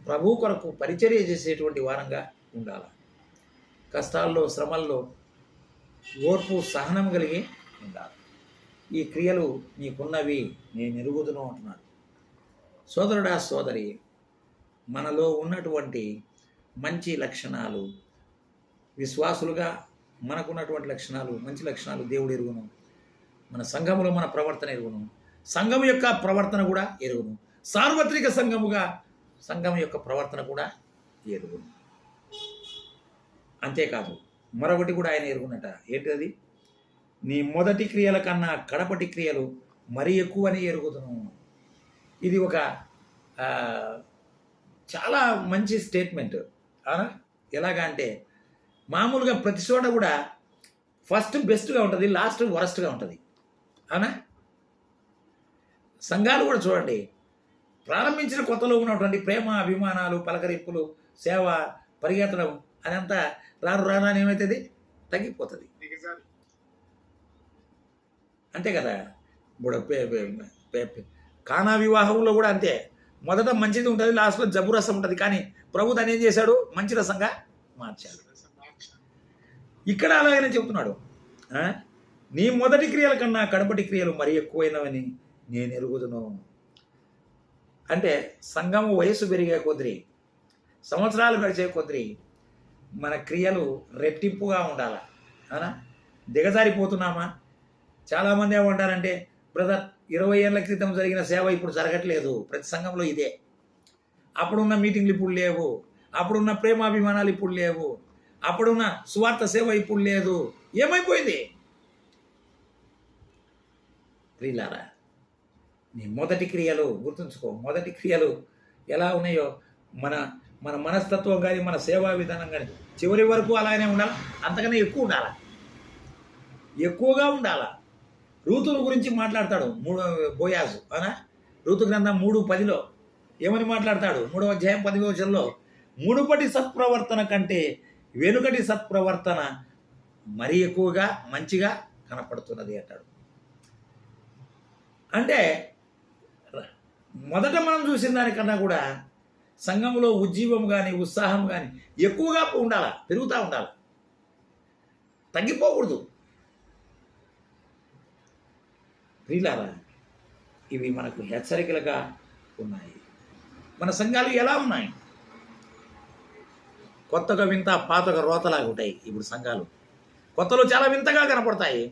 ప్రభు కొరకు పరిచర్య చేసేటువంటి వారంగా ఉండాలి. కష్టాల్లో శ్రమల్లో ఓర్పు సహనం కలిగి ఉండాలి. ఈ క్రియలు నీకున్నవి నేను ఎరుగుదును అంటున్నాడు. సోదరుడా సోదరి, మనలో ఉన్నటువంటి మంచి లక్షణాలు, విశ్వాసులుగా మనకున్నటువంటి లక్షణాలు, మంచి లక్షణాలు దేవుడు ఎరుగును. మన సంఘములో మన ప్రవర్తన ఎరుగును. సంఘం యొక్క ప్రవర్తన కూడా ఎరుగును. సార్వత్రిక సంఘముగా సంఘం యొక్క ప్రవర్తన కూడా ఎరుగును. అంతేకాదు మరొకటి కూడా ఆయన ఎరుగునట. ఏంటది? నీ మొదటి క్రియల కన్నా కడపటి క్రియలు మరీ ఎక్కువని ఎరుగుదును. ఇది ఒక చాలా మంచి స్టేట్మెంట్. ఎలాగా అంటే, మామూలుగా ప్రతి చోట కూడా ఫస్ట్ బెస్ట్గా ఉంటుంది, లాస్ట్ వరస్ట్గా ఉంటుంది. అవునా? సంఘాలు కూడా చూడండి, ప్రారంభించిన కొత్తలో ఉన్నటువంటి ప్రేమ, అభిమానాలు, పలకరింపులు, సేవ, పరిగెత్తడం అదంతా రాను రాను అని ఏమవుతుంది? తగ్గిపోతుంది. అంతే కదా. ఇప్పుడు కానా వివాహంలో కూడా అంతే. మొదట మంచిది ఉంటుంది, లాస్ట్లో జబ్బు రసం ఉంటుంది. కానీ ప్రభు దాన్ని ఏం చేశాడు? మంచి రసంగా మార్చాడు. ఇక్కడ అలాగనే చెప్తున్నాడు, నీ మొదటి క్రియల కన్నా కడపటి క్రియలు మరీ ఎక్కువైనవని నేను ఎరుగుదును. అంటే సంఘము వయసు పెరిగే కొద్ది, సంవత్సరాలు గడిచే కొద్ది మన క్రియలు రెట్టింపుగా ఉండాలి. అవునా? దిగజారిపోతున్నామా? చాలామంది ఏమంటారంటే, బ్రదర్ 20 ఏళ్ల క్రితం జరిగిన సేవ ఇప్పుడు జరగట్లేదు. ప్రతి సంఘంలో ఇదే. అప్పుడున్న మీటింగ్లు ఇప్పుడు లేవు, అప్పుడున్న ప్రేమాభిమానాలు ఇప్పుడు లేవు, అప్పుడున్న సువార్త సేవ ఇప్పుడు లేదు. ఏమైపోయింది? ప్రియులారా, నీ మొదటి క్రియలు గుర్తుంచుకో. మొదటి క్రియలు ఎలా ఉన్నాయో మన మన మనస్తత్వం కానీ, మన సేవా విధానం కానీ చివరి వరకు అలానే ఉండాలి. అంతకన్నా ఎక్కువ ఉండాలి, ఎక్కువగా ఉండాలి. రూతుల గురించి మాట్లాడతాడు బోయాజు. అవునా? రూతు గ్రంథం 3:10లో ఏమని మాట్లాడతాడు? 3వ అధ్యాయం 10వ వచనంలో, మునుపటి సత్ప్రవర్తన కంటే వెనుకటి సత్ప్రవర్తన మరీ ఎక్కువగా మంచిగా కనపడుతున్నది అంటాడు. అంటే మొదట మనం చూసిన దానికన్నా కూడా సంఘంలో ఉజ్జీవం కానీ, ఉత్సాహం కానీ ఎక్కువగా ఉండాలి, పెరుగుతూ ఉండాలి, తగ్గిపోకూడదు. ప్రియులారా, ఇవి మనకు హెచ్చరికలుగా ఉన్నాయి. మన సంఘాలు ఎలా ఉన్నాయి? కొత్తగా వింత, పాతగా రోతలాగా ఉంటాయి. ఇప్పుడు సంఘాలు కొత్తలో చాలా వింతగా కనపడతాయి,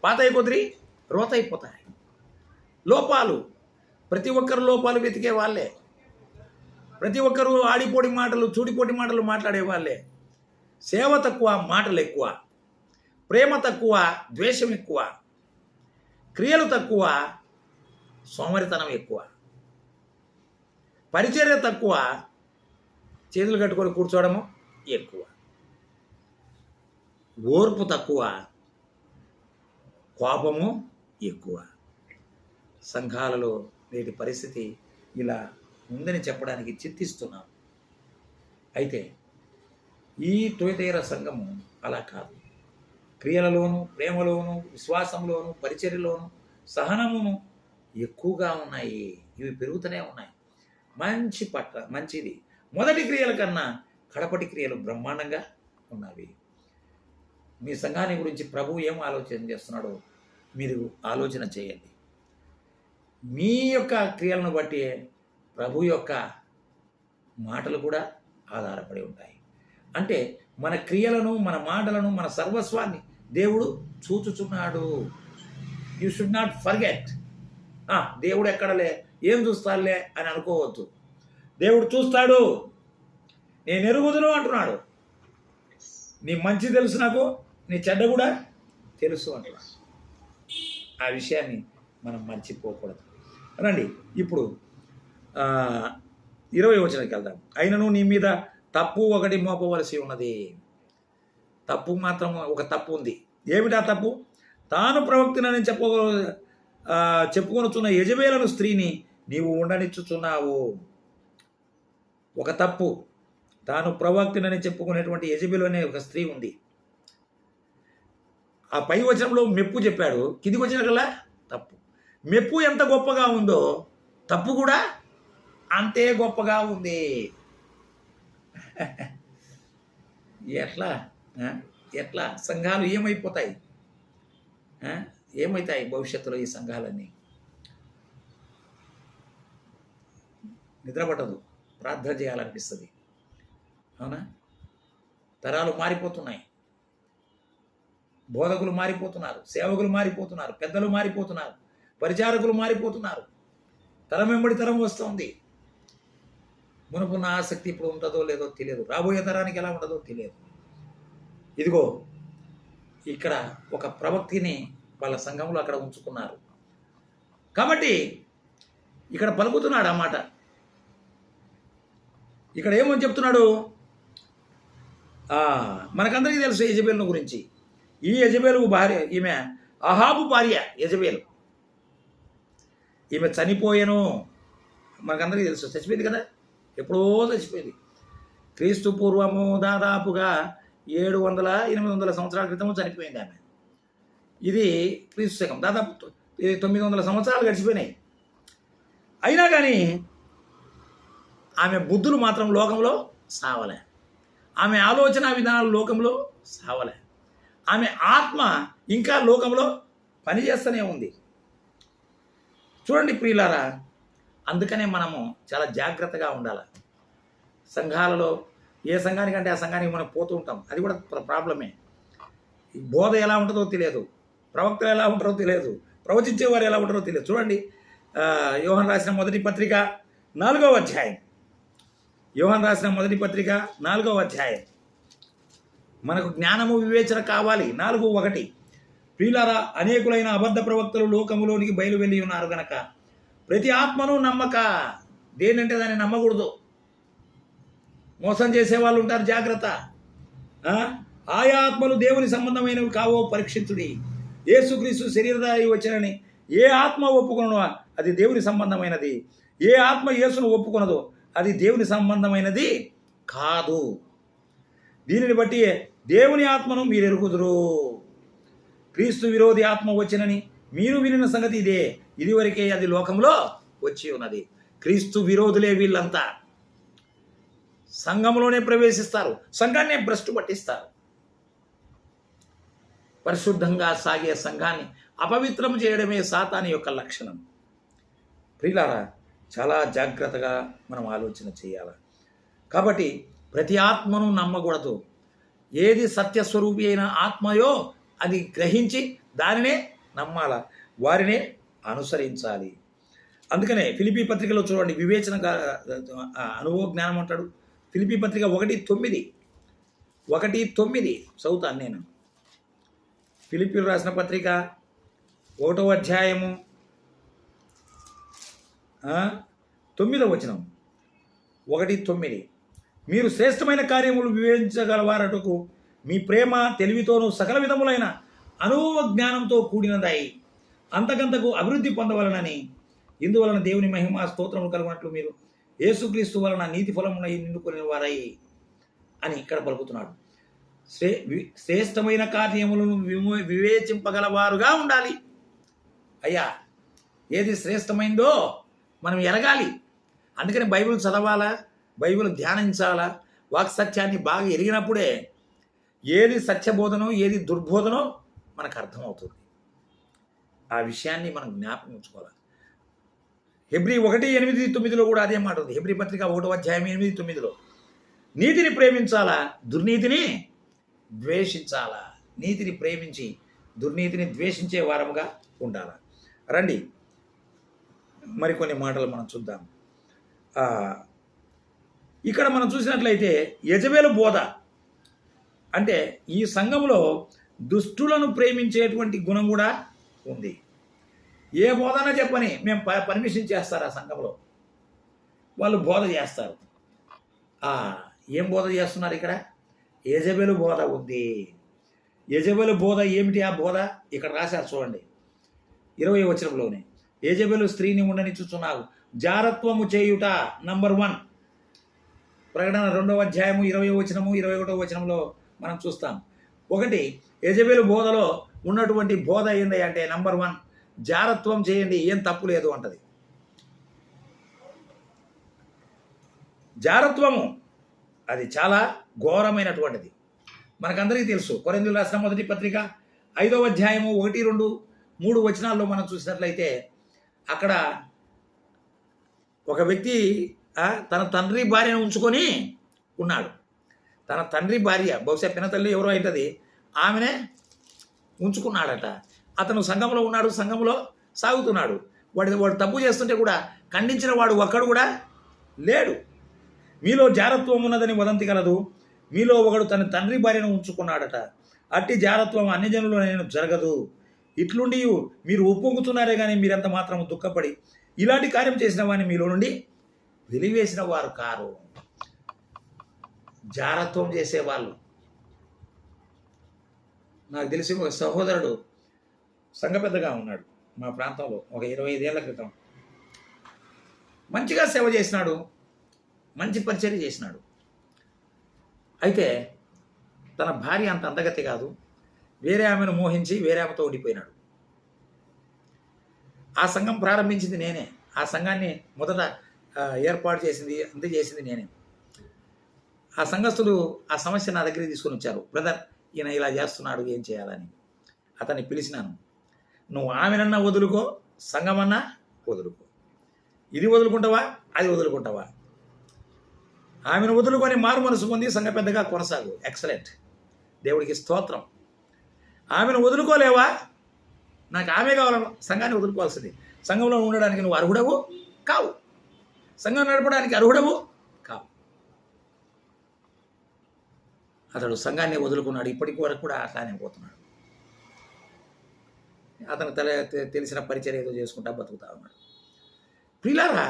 పాతయి కొద్ది రోత అయిపోతాయి. లోపాలు, ప్రతి ఒక్కరు లోపాలు వెతికే వాళ్ళే. ప్రతి ఒక్కరూ ఆడిపోటి మాటలు, చూడిపోటి మాటలు మాట్లాడే వాళ్ళే. సేవ తక్కువ, మాటలు ఎక్కువ. ప్రేమ తక్కువ, ద్వేషం ఎక్కువ. క్రియలు తక్కువ, సోమరితనం ఎక్కువ. పరిచర్య తక్కువ, చేతులు కట్టుకొని కూర్చోవడము ఎక్కువ. ఓర్పు తక్కువ, కోపము ఎక్కువ. సంఘాలలో నేటి పరిస్థితి ఇలా ఉందని చెప్పడానికి చింతిస్తున్నాం. అయితే ఈ తొయతేర సంఘము అలా కాదు. క్రియలలోను, ప్రేమలోను, విశ్వాసంలోను, పరిచర్యలోను, సహనమును ఎక్కువగా ఉన్నాయి. ఇవి పెరుగుతూనే ఉన్నాయి. మంచిది. మొదటి క్రియల కన్నా కడపటి క్రియలు బ్రహ్మాండంగా ఉన్నవి. మీ సంఘాన్ని గురించి ప్రభు ఏం ఆలోచన చేస్తున్నాడో మీరు ఆలోచన చేయండి. మీ యొక్క క్రియలను బట్టి ప్రభు యొక్క మాటలు కూడా ఆధారపడి ఉంటాయి. అంటే మన క్రియలను, మన మాటలను, మన సర్వస్వాన్ని దేవుడు చూచుచున్నాడు. You should not forget. దేవుడు ఎక్కడలే, ఏం చూస్తాడులే అని అనుకోవద్దు. దేవుడు చూస్తాడు, నేను ఎరుగుదును అంటున్నాడు. నీ మంచి తెలుసు నాకు, నీ చెడ్డ కూడా తెలుసు అంటున్నాడు. ఆ విషయాన్ని మనం మర్చిపోకూడదు. రండి ఇప్పుడు 20వ వచనానికి వెళ్దాం. అయినను నీ మీద తప్పు ఒకటి మోపవలసి ఉన్నది. తప్పు మాత్రం ఒక తప్పు ఉంది. ఏమిటా తప్పు? తాను ప్రవక్తనని చెప్పుకొనుచున్న యెజబెలు స్త్రీని నీవు ఉండనిచ్చుచున్నావు. ఒక తప్పు. తాను ప్రవక్తనని చెప్పుకునేటువంటి యెజబెలు అనే ఒక స్త్రీ ఉంది. ఆ పై వచనంలో మెప్పు చెప్పాడు, కిందికి వచ్చిన కల్లా తప్పు. మెప్పు ఎంత గొప్పగా ఉందో తప్పు కూడా అంతే గొప్పగా ఉంది. ఎట్లా ఎట్లా సంఘాలు ఏమైపోతాయి? ఏమవుతాయి భవిష్యత్తులో ఈ సంఘాలన్నీ? నిద్రపట్టదు, ప్రార్థన చేయాలనిపిస్తుంది. అవునా? తరాలు మారిపోతున్నాయి, బోధకులు మారిపోతున్నారు, సేవకులు మారిపోతున్నారు, పెద్దలు మారిపోతున్నారు, పరిచారకులు మారిపోతున్నారు. తరం వెంబడి తరం వస్తుంది. మునుపున్న ఆసక్తి ఇప్పుడు ఉంటుందో లేదో తెలియదు, రాబోయే తరానికి ఎలా ఉంటుందో తెలియదు. ఇదిగో ఇక్కడ ఒక ప్రవక్తిని వాళ్ళ సంఘంలో అక్కడ ఉంచుకున్నారు. కాబట్టి ఇక్కడ పలుకుతున్నాడు ఆ మాట. ఇక్కడ ఏమని చెప్తున్నాడు? మనకందరికీ తెలుసు యెజబెలు గురించి. ఈ యెజబెలు భార్య, ఈమె అహాబు భార్య యెజబెలు. ఈమె చనిపోయాను, మనకందరికీ తెలుసు. చచ్చిపోయింది కదా, ఎప్పుడో చచ్చిపోయింది. క్రీస్తు పూర్వము దాదాపుగా 700-800 సంవత్సరాల క్రితం చనిపోయింది ఆమె. ఇది క్రీస్తు శకం దాదాపు 900 సంవత్సరాలు గడిచిపోయినాయి. అయినా కానీ ఆమె బుద్ధులు మాత్రం లోకంలో సావలే. ఆమె ఆలోచన విధానాలు లోకంలో సావలే. ఆమె ఆత్మ ఇంకా లోకంలో పనిచేస్తూనే ఉంది. చూడండి ప్రియులారా, అందుకనే మనము చాలా జాగ్రత్తగా ఉండాలి. సంఘాలలో ఏ సంఘానికంటే ఆ సంఘానికి మనం పోతూ ఉంటాం, అది కూడా ప్రాబ్లమే. బోధ ఎలా ఉంటుందో తెలియదు, ప్రవక్తలు ఎలా ఉంటారో తెలియదు, ప్రవచించేవారు ఎలా ఉంటారో తెలియదు. చూడండి యోహాను రాసిన మొదటి పత్రిక 4వ అధ్యాయం. యోహాను రాసిన మొదటి పత్రిక 4వ అధ్యాయం. మనకు జ్ఞానము వివేచన కావాలి. 4:1. ప్రియులారా, అనేకులైన అబద్ధ ప్రవక్తలు లోకములోనికి బయలు వెళ్ళి ఉన్నారు గనక ప్రతి ఆత్మను నమ్మక. దేనంటే దాన్ని నమ్మకూడదు. మోసం చేసే వాళ్ళు ఉంటారు, జాగ్రత్త. ఆయా ఆత్మలు దేవుని సంబంధమైనవి కావో పరీక్షించుడి. యేసుక్రీస్తు శరీరధారి వచ్చినని ఏ ఆత్మ ఒప్పుకొనో అది దేవుని సంబంధమైనది, ఏ ఆత్మ యేసును ఒప్పుకొనదో అది దేవుని సంబంధమైనది కాదు. దీనిని బట్టి దేవుని ఆత్మను మీరు ఎరుగుదురు. క్రీస్తు విరోధి ఆత్మ వచ్చినని మీరు వినిన సంగతి ఇదే. ఇదివరకే అది లోకంలో వచ్చి ఉన్నది. క్రీస్తు విరోధులే వీళ్ళంతా. సంఘంలోనే ప్రవేశిస్తారు, సంఘాన్నే భ్రష్టు పట్టిస్తారు. పరిశుద్ధంగా సాగే సంఘాన్ని అపవిత్రం చేయడమే సాతాను యొక్క లక్షణం. ప్రియులారా, చాలా జాగ్రత్తగా మనం ఆలోచన చేయాలి. కాబట్టి ప్రతి ఆత్మను నమ్మకూడదు. ఏది సత్యస్వరూపి అయిన ఆత్మయో అది గ్రహించి దానినే నమ్మాల, వారినే అనుసరించాలి. అందుకనే ఫిలిప్పీ పత్రికలో చూడండి, వివేచన అనుభవ జ్ఞానం అంటాడు. ఫిలిప్పీ పత్రిక 1:9 చదువుతాను నేను. ఫిలిప్పీలు రాసిన పత్రిక 1వ అధ్యాయము 9వ వచనం. 1:9. మీరు శ్రేష్టమైన కార్యములు వివేచించగలవారటకు మీ ప్రేమ తెలివితోనూ సకల విధములైన అనుభవ జ్ఞానంతో కూడినదై అంతకంతకు అభివృద్ధి పొందవలనని, ఇందువలన దేవుని మహిమ స్తోత్రములు కలుగునట్లు మీరు యేసుక్రీస్తు వలన నీతి ఫలమునై నిండుకొని వారై అని ఇక్కడ పలుకుతున్నాడు. శ్రేష్టమైన కార్యములను వివేచింపగలవారుగా ఉండాలి. అయ్యా, ఏది శ్రేష్టమైందో మనం ఎరగాలి. అందుకని బైబిల్ చదవాలా, బైబిల్ ధ్యానించాలా. వాక్సత్యాన్ని బాగా ఎరిగినప్పుడే ఏది సత్యబోధనో ఏది దుర్బోధనో మనకు అర్థమవుతుంది. ఆ విషయాన్ని మనం జ్ఞాపకం ఉంచుకోవాలి. హెబ్రీ 1:8-9 కూడా అదే మాట ఉంది. హెబ్రీ పత్రిక 1వ అధ్యాయం 8-9. నీతిని ప్రేమించాలా, దుర్నీతిని ద్వేషించాలా. నీతిని ప్రేమించి దుర్నీతిని ద్వేషించే వారముగా ఉండాలా. రండి మరికొన్ని మాటలు మనం చూద్దాం. ఇక్కడ మనం చూసినట్లయితే యెజబెలు బోధ అంటే ఈ సంఘంలో దుష్టులను ప్రేమించేటువంటి గుణం కూడా ఉంది. ఏ బోధన చెప్పని మేము పర్మిషన్ చేస్తారు. ఆ సంఘంలో వాళ్ళు బోధ చేస్తారు. ఏం బోధ చేస్తున్నారు? ఇక్కడ యెజబెలు బోధ ఉంది. యెజబెలు బోధ ఏమిటి? ఆ బోధ ఇక్కడ రాశారు చూడండి, 20వ వచనంలోనే. యెజబెలు స్త్రీని ఉండనిచ్చుచున్నావు, జారత్వము చేయుట. నంబర్ 1. ప్రకటన 2వ అధ్యాయము 20వ వచనము 21వ వచనంలో మనం చూస్తాం. ఒకటి, యెజబెలు బోధలో ఉన్నటువంటి బోధ ఏంది అంటే నంబర్ 1, జారత్వం చేయండి, ఏం తప్పు లేదు అంటది. జారత్వము అది చాలా ఘోరమైనటువంటిది. మనకందరికీ తెలుసు. కొరింథీయులకు రాసిన మొదటి పత్రిక 5వ అధ్యాయము 1, 2, 3 వచనాల్లో మనం చూసినట్లయితే అక్కడ ఒక వ్యక్తి తన తండ్రి భార్యను ఉంచుకొని ఉన్నాడు. తన తండ్రి భార్య, బహుశా పినతల్లి ఎవరో అవుతుంది, ఆమెనే ఉంచుకున్నాడట. అతను సంఘంలో ఉన్నాడు, సంఘంలో సాగుతున్నాడు. వాడు తప్పు చేస్తుంటే కూడా ఖండించిన వాడు ఒక్కడు కూడా లేడు. మీలో జారత్వం ఉన్నదని వదంతి కలదు. మీలో ఒకడు తన తండ్రి భార్యను ఉంచుకున్నాడట. అట్టి జారత్వం అన్ని జనులు నేను జరగదు. ఇట్లుండి మీరు ఉప్పొంగుతున్నారే కానీ మీరంత మాత్రం దుఃఖపడి ఇలాంటి కార్యం చేసిన వాడిని మీలో నుండి వెలివేసిన వారు కారు. జారత్వం చేసేవాళ్ళు. నాకు తెలిసి ఒక సహోదరుడు సంఘ పెద్దగా ఉన్నాడు మా ప్రాంతంలో ఒక 25 ఏళ్ల క్రితం. మంచిగా సేవ చేసినాడు, మంచి పరిచర్య చేసినాడు. అయితే తన భార్య అంత అందగతి కాదు. వేరే ఆమెను మోహించి వేరే ఆమెతో ఉండిపోయినాడు. ఆ సంఘం ప్రారంభించింది నేనే. ఆ సంఘాన్ని మొదట ఏర్పాటు చేసింది, అంతే చేసింది నేనే. ఆ సంఘస్థులు ఆ సమస్య నా దగ్గరికి తీసుకొని వచ్చారు. బ్రదర్, ఈయన ఇలా చేస్తున్నాడు, ఏం చేయాలని. అతన్ని పిలిచినాను. నువ్వు ఆమెనన్నా వదులుకో, సంఘమన్నా వదులుకో. ఇది వదులుకుంటావా, అది వదులుకుంటావా? ఆమెను వదులుకొని మారు మనసు పొంది సంఘ పెద్దగా కొనసాగు. ఎక్సలెంట్, దేవుడికి స్తోత్రం. ఆమెను వదులుకోలేవా? నాకు ఆమె కావాలను, సంఘాన్ని వదులుకోవాల్సింది. సంఘంలో ఉండడానికి నువ్వు అర్హుడవు కావు, సంఘం నడపడానికి అర్హుడవు కావు. అతడు సంఘాన్ని వదులుకున్నాడు. ఇప్పటికి వరకు కూడా అట్లానే పోతున్నాడు. అతను తెలిసిన పరిచయం ఏదో చేసుకుంటా బతుకుతా ఉన్నాడు. ప్రియులారా,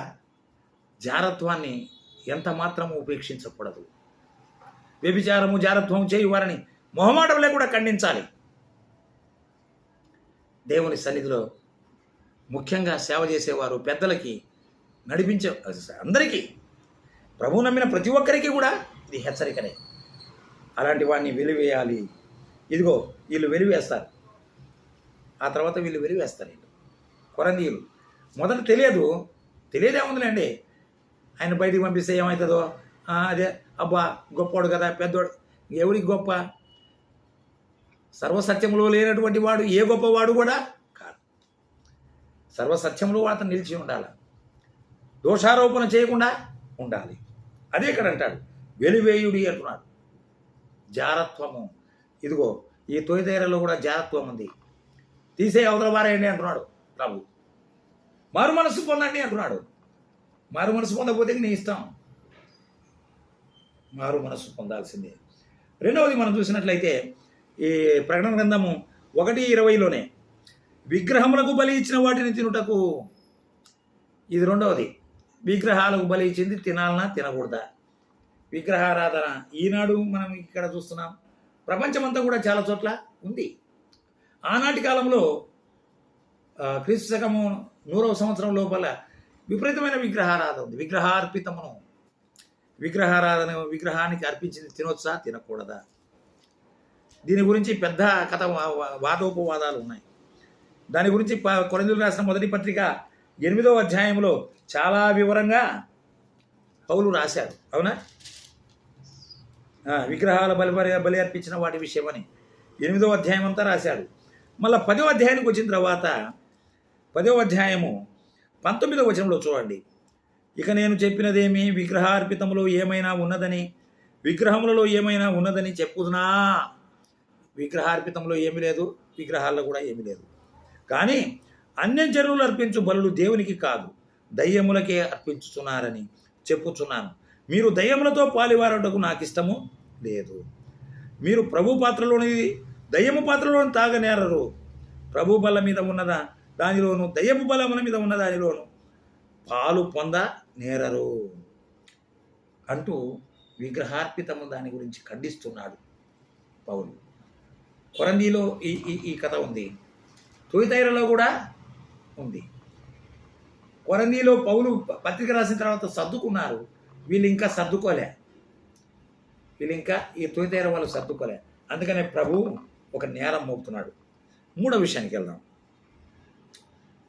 జారత్వాన్ని ఎంత మాత్రము ఉపేక్షించకూడదు. వ్యభిచారము, జారత్వం చేయు వారిని మొహమాటం లేకుండా ఖండించాలి. దేవుని సన్నిధిలో ముఖ్యంగా సేవ చేసేవారు, పెద్దలకి, నడిపించే అందరికీ, ప్రభువు నమ్మిన ప్రతి ఒక్కరికి కూడా ఇది హెచ్చరికనే. అలాంటి వాడిని వెలివేయాలి. ఇదిగో వీళ్ళు వెలివేస్తారు, ఆ తర్వాత వీళ్ళు వెలివేస్తారు. వీళ్ళు కొరందీయులు మొదట తెలియదేముందిలేండి. ఆయన బయటికి పంపిస్తే ఏమవుతుందో, అదే అబ్బా గొప్పవాడు కదా, పెద్దోడు. ఎవరికి గొప్ప? సర్వసత్యంలో లేనటువంటి వాడు ఏ గొప్పవాడు కూడా కాదు. సర్వసత్యంలో అతను నిలిచి ఉండాలి, దోషారోపణ చేయకుండా ఉండాలి. అదే ఇక్కడ అంటాడు, వెలివేయుడి అంటున్నాడు. జారత్వము, ఇదిగో ఈ తొయితేరలో కూడా జారత్వం ఉంది. తీసే అవతల వారేయండి అంటున్నాడు ప్రభు. మారు మనసు పొందండి అంటున్నాడు. మారు మనసు పొందకపోతే నీ ఇష్టం. మారు మనసు పొందాల్సిందే. రెండవది మనం చూసినట్లయితే ఈ ప్రకటన గ్రంథము 1:20లోనే విగ్రహములకు బలి ఇచ్చిన వాటిని తినుటకు, ఇది రెండవది. విగ్రహాలకు బలి ఇచ్చింది తినాలనా తినకూడదా? విగ్రహారాధన ఈనాడు మనం ఇక్కడ చూస్తున్నాం, ప్రపంచమంతా కూడా చాలా చోట్ల ఉంది. ఆనాటి కాలంలో క్రీస్తు శకము 100వ సంవత్సరం లోపల విపరీతమైన విగ్రహారాధన ఉంది. విగ్రహారాధన, విగ్రహానికి అర్పించింది తినొచ్చా తినకూడదా? దీని గురించి పెద్ద కథ, వాదోపవాదాలు ఉన్నాయి. దాని గురించి కొరింథీయులకు రాసిన మొదటి పత్రిక 8వ అధ్యాయంలో చాలా వివరంగా పౌలు రాశాడు. అవునా? విగ్రహాల బలి అర్పించిన వాటి విషయమని 8వ అధ్యాయం అంతా రాశాడు. మళ్ళీ 10వ అధ్యాయానికి వచ్చిన తర్వాత 10వ అధ్యాయము 19వ వచనంలో చూడండి. ఇక నేను చెప్పినదేమి, విగ్రహార్పితములో ఏమైనా ఉన్నదని, విగ్రహములలో ఏమైనా ఉన్నదని చెప్పుదునా? విగ్రహార్పితంలో ఏమీ లేదు, విగ్రహాల్లో కూడా ఏమీ లేదు. కానీ అన్యజనులు అర్పించు బలులు దేవునికి కాదు, దయ్యములకే అర్పించుతున్నారని చెప్పుచున్నాను. మీరు దయ్యములతో పాలివారుటకు నాకు ఇష్టము లేదు. మీరు ప్రభు పాత్రలోని దయ్యము పాత్రలోని తాగనేరరు. ప్రభు బల మీద ఉన్నదా దానిలోను, దయ్యపు బలముల మీద ఉన్న దానిలోను పాలు పొంద నేరరు అంటూ విగ్రహార్పితము దాని గురించి ఖండిస్తున్నాడు పౌలు. కొరంథీలో ఈ కథ ఉంది, తొయితైరలో కూడా ఉంది. కొరంథీలో పౌలు పత్రిక రాసిన తర్వాత సర్దుకున్నారు, వీళ్ళు ఇంకా సర్దుకోలే. వీళ్ళు ఇంకా ఈ తొలితేర వాళ్ళు సర్దుకోలే. అందుకనే ప్రభు ఒక నేరం మోపుతున్నాడు. మూడో విషయానికి వెళ్దాం.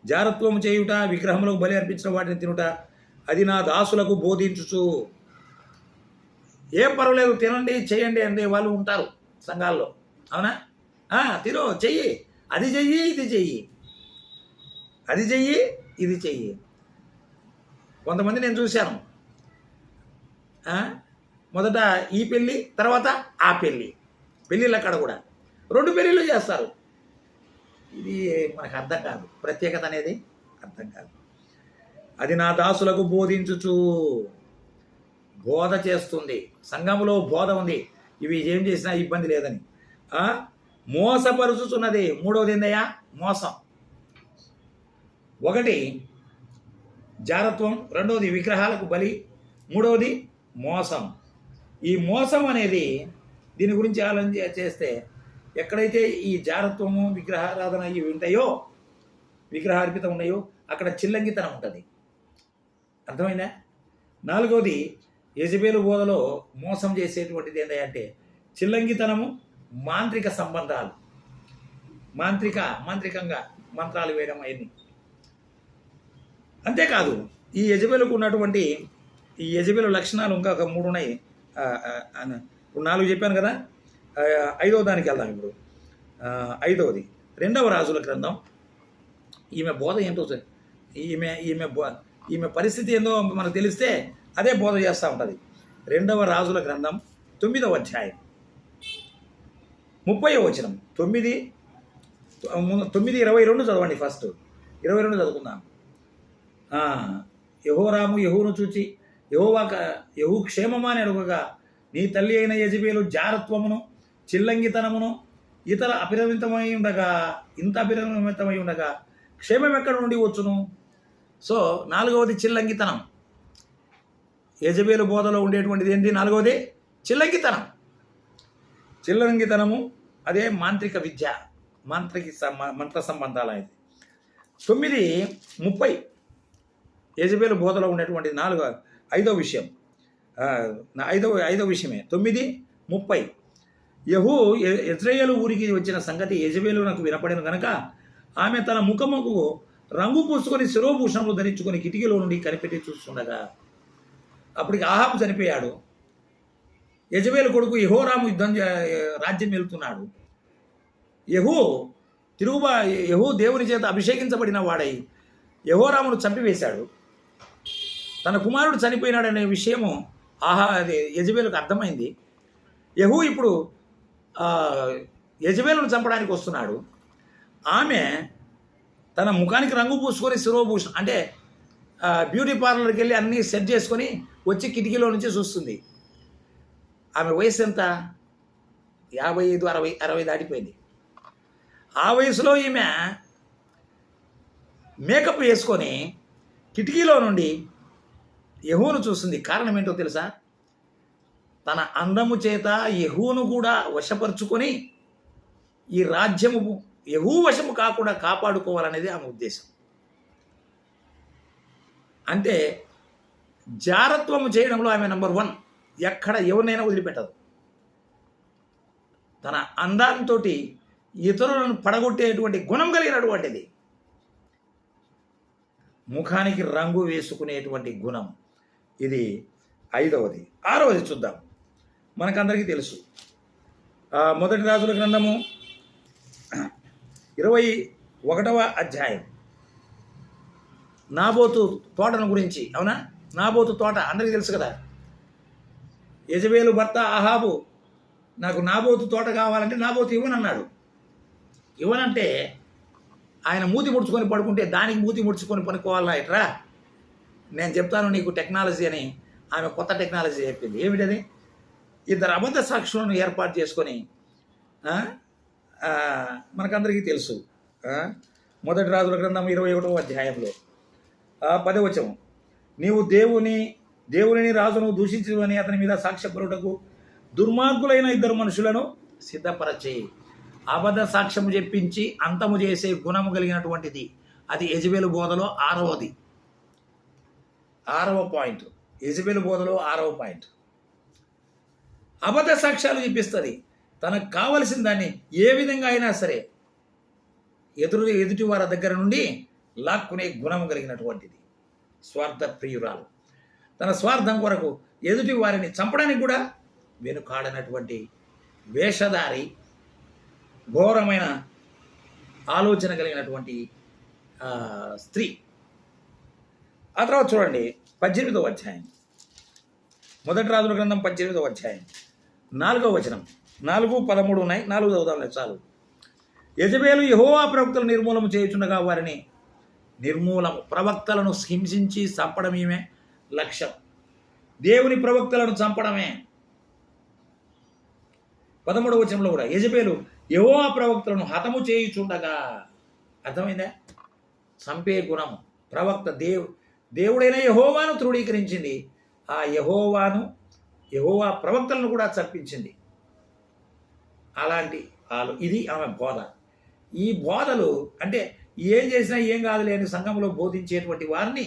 జారత్వము చేయుట, విగ్రహములకు బలి అర్పించిన వాటిని తినుట, అది నా దాసులకు బోధించుచు. ఏం పర్వాలేదు, తినండి చేయండి అంటే వాళ్ళు ఉంటారు సంఘాల్లో, అవునా? తిను, చెయ్యి, అది చెయ్యి, ఇది చెయ్యి, అది చెయ్యి, ఇది చెయ్యి. కొంతమంది నేను చూశాను, మొదట ఈ పెళ్ళి, తర్వాత ఆ పెళ్ళిళ్ళు అక్కడ కూడా 2 పెళ్ళిళ్ళు చేస్తారు. ఇది మనకు అర్థం కాదు, ప్రత్యేకత అనేది అర్థం కాదు. అది నా దాసులకు బోధించుచు, బోధ చేస్తుంది. సంఘములో బోధ ఉంది, ఇవి ఏం చేసినా ఇబ్బంది లేదని. మోసపరుచుచున్నది. మూడవది ఏందయ్యా? మోసం. 1 జారత్వం, 2వది విగ్రహాలకు బలి, 3వది మోసం. ఈ మోసం అనేది, దీని గురించి ఆలోచన చేస్తే, ఎక్కడైతే ఈ జారత్వము, విగ్రహారాధన ఇవి ఉంటాయో, విగ్రహార్పితం ఉన్నాయో, అక్కడ చిల్లంగితనం ఉంటుంది. అర్థమైందా? 4వది యెజబెలు బోధలో మోసం చేసేటువంటిది ఏంటంటే చిల్లంగితనము, మాంత్రిక సంబంధాలు, మాంత్రికంగా మంత్రాలు వేయడం అయింది. అంతేకాదు ఈ యెజబెలుకు ఉన్నటువంటి ఈ యెజబెలు లక్షణాలు ఇంకా ఒక 3 ఉన్నాయి. ఇప్పుడు 4 చెప్పాను కదా. 5వ దానికి వెళ్దాం ఇప్పుడు. 5వది 2వ రాజుల గ్రంథం. ఈమె బోధ ఏంటో, ఈమె పరిస్థితి ఏందో మనకు తెలిస్తే అదే బోధ చేస్తూ ఉంటుంది. 2వ రాజుల గ్రంథం 9వ అధ్యాయం 30వ వచనం. 9:22 చదవండి. ఫస్ట్ 22 చదువుకుందాం. యెహోరాము యెహూను చూచి యెహూ క్షేమమా అని అడుగగా, నీ తల్లి అయిన యెజబెలు జారత్వమును, చిల్లంగితనమును ఇంత అపరిమితమై ఉండగా క్షేమం ఎక్కడ నుండి వచ్చును? సో 4వది చిల్లంగితనం. యెజబెలు బోధలో ఉండేటువంటిది ఏంటి? 4వది చిల్లంగితనము. అదే మాంత్రిక విద్య, మంత్ర సంబంధాలు అనేది. 9:30 యెజబెలు బోధలో ఉండేటువంటి 5వ విషయం. 5వ విషయమే 9:30. యెజ్రెయేలు ఊరికి వచ్చిన సంగతి యెజబెలు నాకు వినపడిన కనుక ఆమె తన ముఖముకు రంగు పూసుకొని శిరోభూషణములు ధరించుకొని కిటికీలో నుండి కనిపెట్టి చూస్తుండగా, అప్పటికి ఆహాబు చనిపోయాడు. యెజబెలు కొడుకు యెహోరాము రాజ్యం వెళ్తున్నాడు. యెహూ దేవుని చేత అభిషేకించబడిన వాడై యెహోరామును చంపివేశాడు. తన కుమారుడు చనిపోయినాడనే విషయము యెజబెలుకు అర్థమైంది. యెహూ ఇప్పుడు యెజబెలును చంపడానికి వస్తున్నాడు. ఆమె తన ముఖానికి రంగు పూసుకొని శిరోభూషణం అంటే బ్యూటీ పార్లర్కి వెళ్ళి అన్నీ సెట్ చేసుకొని వచ్చి కిటికీలో నుంచి చూస్తుంది. ఆమె వయసు ఎంత? 55, 60 దాటిపోయింది. ఆ వయసులో ఈమె మేకప్ వేసుకొని కిటికీలో నుండి యెహూను చూస్తుంది. కారణం ఏంటో తెలుసా? తన అందము చేత యెహూను కూడా వశపరుచుకొని ఈ రాజ్యము యెహూ వశము కాకుండా కాపాడుకోవాలనేది ఆమె ఉద్దేశం. అంటే జారత్వము చేయడంలో ఆమె నంబర్ 1. ఎక్కడ ఎవరినైనా వదిలిపెట్టదు. తన అందంతో ఇతరులను పడగొట్టేటువంటి గుణం కలిగినటువంటిది. ముఖానికి రంగు వేసుకునేటువంటి గుణం. ఇది 5వది. 6వది చూద్దాం. మనకందరికీ తెలుసు. 1 రాజుల గ్రంథము 21వ అధ్యాయం నాబోతు తోటను గురించి. అవునా? నాబోతు తోట అందరికీ తెలుసు కదా. యెజబెలు భర్త ఆహాబు నాకు నాబోతు తోట కావాలంటే నాబోతు ఇవ్వనన్నాడు. ఇవ్వనంటే ఆయన మూతి ముడుచుకొని పడుకుంటే దానికి మూతి ముడుచుకొని పనుకోవాలా ఇట్రా, నేను చెప్తాను నీకు టెక్నాలజీ అని ఆమె కొత్త టెక్నాలజీ చెప్పింది. ఏమిటది? 2 అబద్ధ సాక్షులను ఏర్పాటు చేసుకొని, మనకందరికీ తెలుసు. 1 రాజుల గ్రంథం 21వ అధ్యాయంలో 10వ వచనం, నీవు దేవుని రాజును దూషించువని అతని మీద సాక్ష్యపరుటకు దుర్మార్గులైన 2 మనుషులను సిద్ధపరచే. అబద్ధ సాక్ష్యము చెప్పించి అంతము చేసే గుణము కలిగినటువంటిది. అది యెజబెలు బోధలో 6వది. 6వ పాయింట్. యెజబెలు బోధలో 6వ పాయింట్. అబద్ధ సాక్ష్యాలు చూపిస్తుంది. తనకు కావలసిన దాన్ని ఏ విధంగా అయినా సరే ఎదుటి వారి దగ్గర నుండి లాక్కునే గుణం కలిగినటువంటిది. స్వార్థ ప్రియురాలు. తన స్వార్థం కొరకు ఎదుటి వారిని చంపడానికి కూడా వెనుకాడనటువంటి వేషధారి, ఘోరమైన ఆలోచన కలిగినటువంటి స్త్రీ. ఆ తర్వాత చూడండి 18వ అధ్యాయం, మొదటి రాజుల గ్రంథం 18వ అధ్యాయం 4వ వచనం. 4, 13 ఉన్నాయి. 4 చదువుదాంలే చాలు. యెజబేలు యెహోవా ప్రవక్తలు నిర్మూలన చేయుచుండగా వారిని ప్రవక్తలను హింసించి చంపడమేమే లక్ష్యం. దేవుని ప్రవక్తలను చంపడమే. 13వ వచనంలో కూడా యెజబేలు యెహోవా ప్రవక్తలను హతము చేయుచుండగా. అర్థమైందా? చంపే గుణము. ప్రవక్త దేవుడైన యెహోవాను తృణీకరించింది. ఆ యెహోవా ప్రవక్తలను కూడా చంపించింది. అలాంటి ఇది ఆమె బోధ. ఈ బోధలు అంటే ఏం చేసినా ఏం కాదులే అని సంఘంలో బోధించేటువంటి వారిని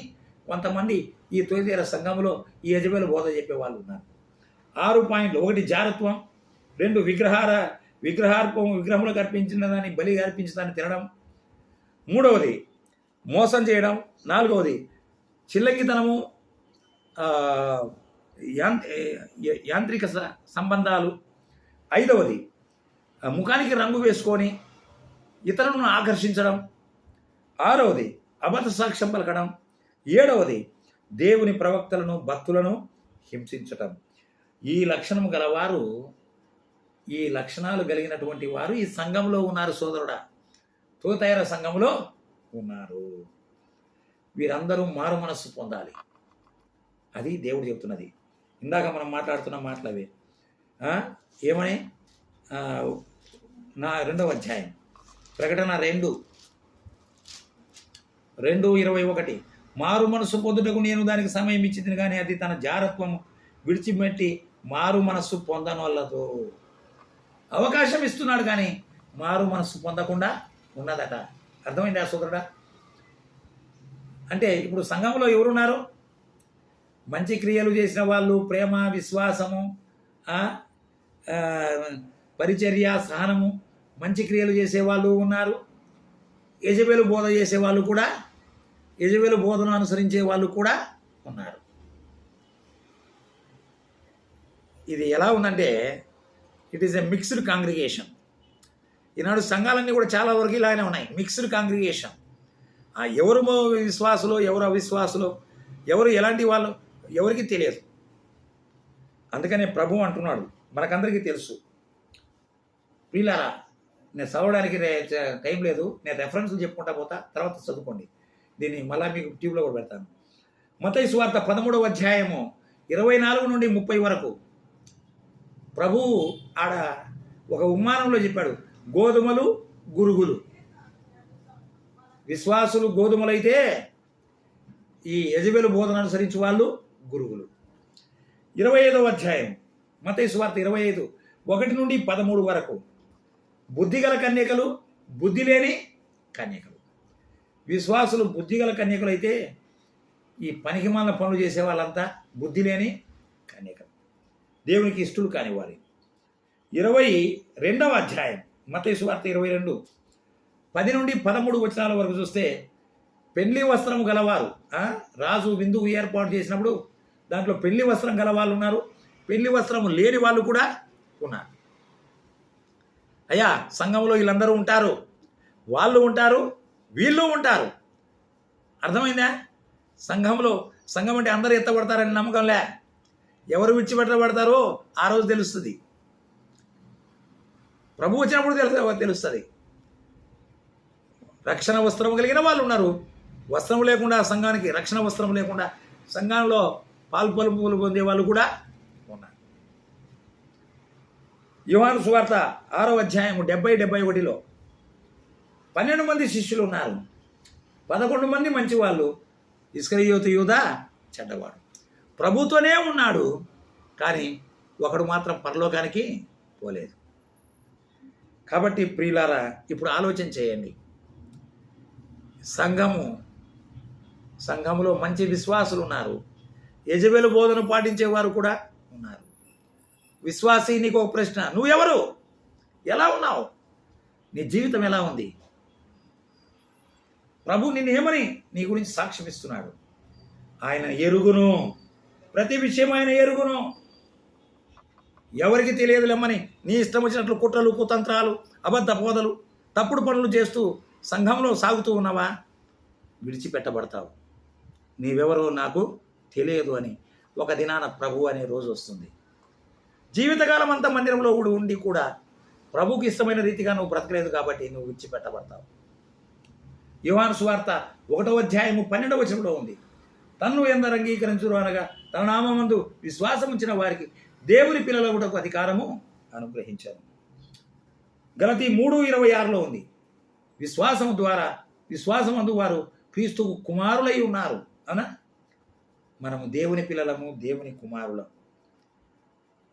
కొంతమంది ఈ తొలితేర సంఘంలో ఈ యెజబేలు బోధ చెప్పేవాళ్ళు ఉన్నారు. 6 పాయింట్లు. 1 జారత్వం, 2 విగ్రహములకు అర్పించిన దాన్ని బలి అర్పించడాన్ని తినడం, 3వది మోసం చేయడం, 4వది చిల్లగితనము, యాంత్రిక సంబంధాలు, 5వది ముఖానికి రంగు వేసుకొని ఇతరులను ఆకర్షించడం, 6వది అబద్ధ సాక్ష్యం పలకడం, 7వది దేవుని ప్రవక్తలను భక్తులను హింసించటం. ఈ లక్షణాలు కలిగినటువంటి వారు ఈ సంఘంలో ఉన్నారు సోదరుడా. తోతైర సంఘంలో ఉన్నారు. వీరందరూ మారు మనస్సు పొందాలి. అది దేవుడు చెప్తున్నది. ఇందాక మనం మాట్లాడుతున్న మాటలవే. ఏమని 2వ అధ్యాయం ప్రకటన 2:21 మారు మనస్సు పొందుటకు నేను దానికి సమయం ఇచ్చింది, కానీ అది తన జారత్వం విడిచిపెట్టి మారు మనస్సు పొందనొల్లదు. అవకాశం ఇస్తున్నాడు కానీ మారు మనస్సు పొందకుండా ఉన్నదట. అర్థమైందా సోదరుడా? అంటే ఇప్పుడు సంఘంలో ఎవరున్నారు? మంచి క్రియలు చేసిన వాళ్ళు, ప్రేమ, విశ్వాసము, పరిచర్య, సహనము, మంచి క్రియలు చేసేవాళ్ళు ఉన్నారు. యెజబేలు బోధ చేసేవాళ్ళు కూడా, యెజబేలు బోధను అనుసరించే వాళ్ళు కూడా ఉన్నారు. ఇది ఎలా ఉందంటే it is a mixed congregation. ఈనాడు సంఘాలన్నీ కూడా చాలా వరకు ఇలానే ఉన్నాయి, మిక్స్డ్ కాంగ్రిగేషన్. ఎవరు విశ్వాసులు, ఎవరు అవిశ్వాసులు, ఎవరు ఎలాంటి వాళ్ళు ఎవరికి తెలియదు. అందుకనే ప్రభు అంటున్నాడు, మనకందరికీ తెలుసు. ప్రియులారా, నేను చదవడానికి టైం లేదు, నేను రెఫరెన్స్లు చెప్పుకుంటా పోతా, తర్వాత చదువుకోండి. దీన్ని మళ్ళీ మీకు ట్యూబ్లో కూడా పెడతాను. మత్తయి సువార్త 13వ అధ్యాయము 24 నుండి 30 వరకు ప్రభువు ఆడ ఒక ఉపమానంలో చెప్పాడు. గోధుమలు, గురుగులు. విశ్వాసులు గోధుమలైతే ఈ యెజబేలు బోధన అనుసరించి వాళ్ళు గురుగులు. 25వ అధ్యాయం మత్తయి సువార్త 25, 1 నుండి 13 వరకు బుద్ధిగల కన్యకలు, బుద్ధి లేని కన్యకలు. విశ్వాసులు బుద్ధిగల కన్యకలు అయితే ఈ పనికిమాలిన పనులు చేసే వాళ్ళంతా బుద్ధి లేని కన్యకలు, దేవునికి ఇష్టలు కాని వారి. 22వ అధ్యాయం మత్తయి సువార్త 22, 10 నుండి 13 వచనాల వరకు చూస్తే పెళ్లి వస్త్రం గలవారు, రాజు విందుకు ఏర్పాటు చేసినప్పుడు దాంట్లో పెళ్లి వస్త్రం గలవాళ్ళు ఉన్నారు, పెళ్లి వస్త్రం లేని వాళ్ళు కూడా ఉన్నారు. అయ్యా, సంఘంలో వీళ్ళందరూ ఉంటారు, వాళ్ళు ఉంటారు, వీళ్ళు ఉంటారు. అర్థమైందా? సంఘం అంటే అందరూ ఎత్తబడతారని నమ్మకంలే. ఎవరు విడిచిపెట్టబడతారో ఆ రోజు తెలుస్తుంది. ప్రభు వచ్చినప్పుడు తెలుస్తుంది. రక్షణ వస్త్రం కలిగిన వాళ్ళు ఉన్నారు, వస్త్రం లేకుండా సంఘానికి రక్షణ వస్త్రం లేకుండా సంఘంలో పాల్పలుపులు పొందే వాళ్ళు కూడా ఉన్నారు. యోహాను సువార్త 6వ అధ్యాయము 70-71లో 12 మంది శిష్యులు ఉన్నారు. 11 మంది మంచివాళ్ళు, ఇస్కరియోతు యూదా చెడ్డవాడు. ప్రభుతోనే ఉన్నాడు, కానీ ఒకడు మాత్రం పరలోకానికి పోలేదు. కాబట్టి ప్రియులారా, ఇప్పుడు ఆలోచన చేయండి. సంఘములో మంచి విశ్వాసులు ఉన్నారు, యెజబేలు బోధన పాటించేవారు కూడా ఉన్నారు. విశ్వాసి, నీకు ఒక ప్రశ్న, నువ్వెవరు? ఎలా ఉన్నావు? నీ జీవితం ఎలా ఉంది? ప్రభు నిన్ను ఏమని నీ గురించి సాక్ష్యం ఇస్తున్నాడు? ఆయన ఎరుగును, ప్రతి విషయం ఆయన ఎరుగును. ఎవరికి తెలియదులేమని నీ ఇష్టం వచ్చినట్లు కుట్రలు, కుతంత్రాలు, అబద్ధ బోధలు, తప్పుడు పనులు చేస్తూ సంఘంలో సాగుతూ ఉన్నావా? విడిచిపెట్టబడతావు. నీవెవరో నాకు తెలియదు అని ఒక దినాన ప్రభు అనే రోజు వస్తుంది. జీవితకాలం అంతా మందిరంలో ఉండి కూడా ప్రభుకి ఇష్టమైన రీతిగా నువ్వు బ్రతకలేదు కాబట్టి నువ్వు విడిచిపెట్టబడతావు. యోహాను సువార్త 1వ అధ్యాయము 12వ వచనంలో ఉంది, తన్ను ఎందరు అంగీకరించురు అనగా తన నామమందు విశ్వాసం ఉంచిన వారికి దేవుని పిల్లలగుటకు అధికారము అనుగ్రహించారు. గలతీ 3:26లో ఉంది, విశ్వాసమందు వారు క్రీస్తుకు కుమారులై ఉన్నారు అనా. మనము దేవుని పిల్లలము, దేవుని కుమారులం.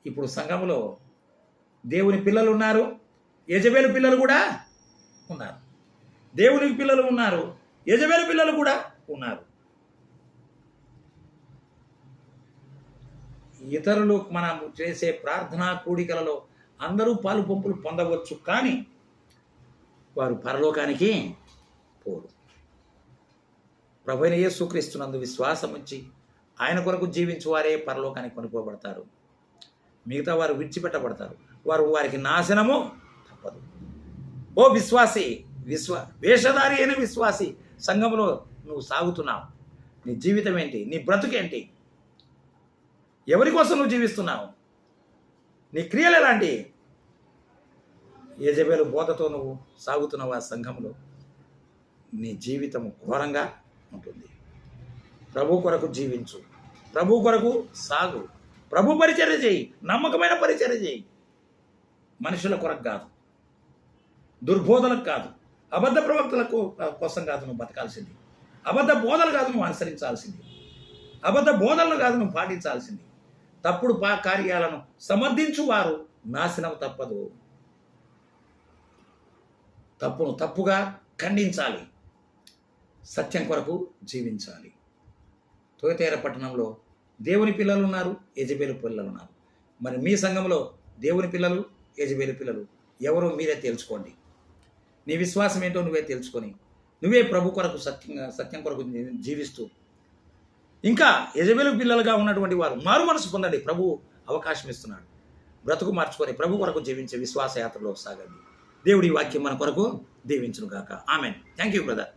ఇప్పుడు సంఘములో దేవుని పిల్లలు ఉన్నారు, యెజబెలు పిల్లలు కూడా ఉన్నారు. దేవునికి పిల్లలు ఉన్నారు, యెజబెలు పిల్లలు కూడా ఉన్నారు. ఇతరులు మనం చేసే ప్రార్థనా కూడికలలో అందరూ పాలు పంపులు పొందవచ్చు, కానీ వారు పరలోకానికి పోరు. ప్రభువైన యేసుక్రీస్తునందు విశ్వాసం ఉంచి ఆయన కొరకు జీవించు వారే పరలోకానికి కొనుక్కోబడతారు. మిగతా వారు విడిచిపెట్టబడతారు. వారికి నాశనము తప్పదు. ఓ విశ్వాసి, వేషధారి అయిన విశ్వాసి, సంఘంలో నువ్వు సాగుతున్నావు. నీ జీవితం ఏంటి? నీ బ్రతుకేంటి? ఎవరి కోసం నువ్వు జీవిస్తున్నావు? నీ క్రియలు ఎలాంటి? యెజబెలు బోధతో నువ్వు సాగుతున్నావు ఆ సంఘంలో, నీ జీవితం ఘోరంగా ఉంటుంది. ప్రభు కొరకు జీవించు, ప్రభు కొరకు సాగు, ప్రభు పరిచర్య చేయి, నమ్మకమైన పరిచర్య చేయి. మనుషుల కొరకు కాదు, దుర్బోధలకు కాదు, అబద్ధ ప్రవక్తలకు కోసం కాదు నువ్వు బతకాల్సింది, అబద్ధ బోధలు కాదు నువ్వు అనుసరించాల్సింది, అబద్ధ బోధలను కాదు నువ్వు పాటించాల్సింది. తప్పుడు కార్యాలను సమర్థించు వారు నాశనం తప్పదు. తప్పును తప్పుగా ఖండించాలి, సత్యం కొరకు జీవించాలి. తొయతేర పట్టణంలో దేవుని పిల్లలు ఉన్నారు, యెజబెలు పిల్లలు ఉన్నారు. మరి మీ సంఘంలో దేవుని పిల్లలు, యెజబెలు పిల్లలు ఎవరో మీరే తెలుసుకోండి. నీ విశ్వాసం ఏంటో నువ్వే తెలుసుకొని నువ్వే ప్రభు కొరకు సత్యం కొరకు జీవిస్తూ ఇంకా యెజబెలు పిల్లలుగా ఉన్నటువంటి వారు మారు మనసు పొందండి. ప్రభు అవకాశం ఇస్తున్నాడు. బ్రతుకు మార్చుకొని ప్రభు కొరకు జీవించే విశ్వాస యాత్రలో సాగండి. దేవుడి వాక్యం మన కొరకు దీవించును గాక. ఆమెన్. Thank you brother.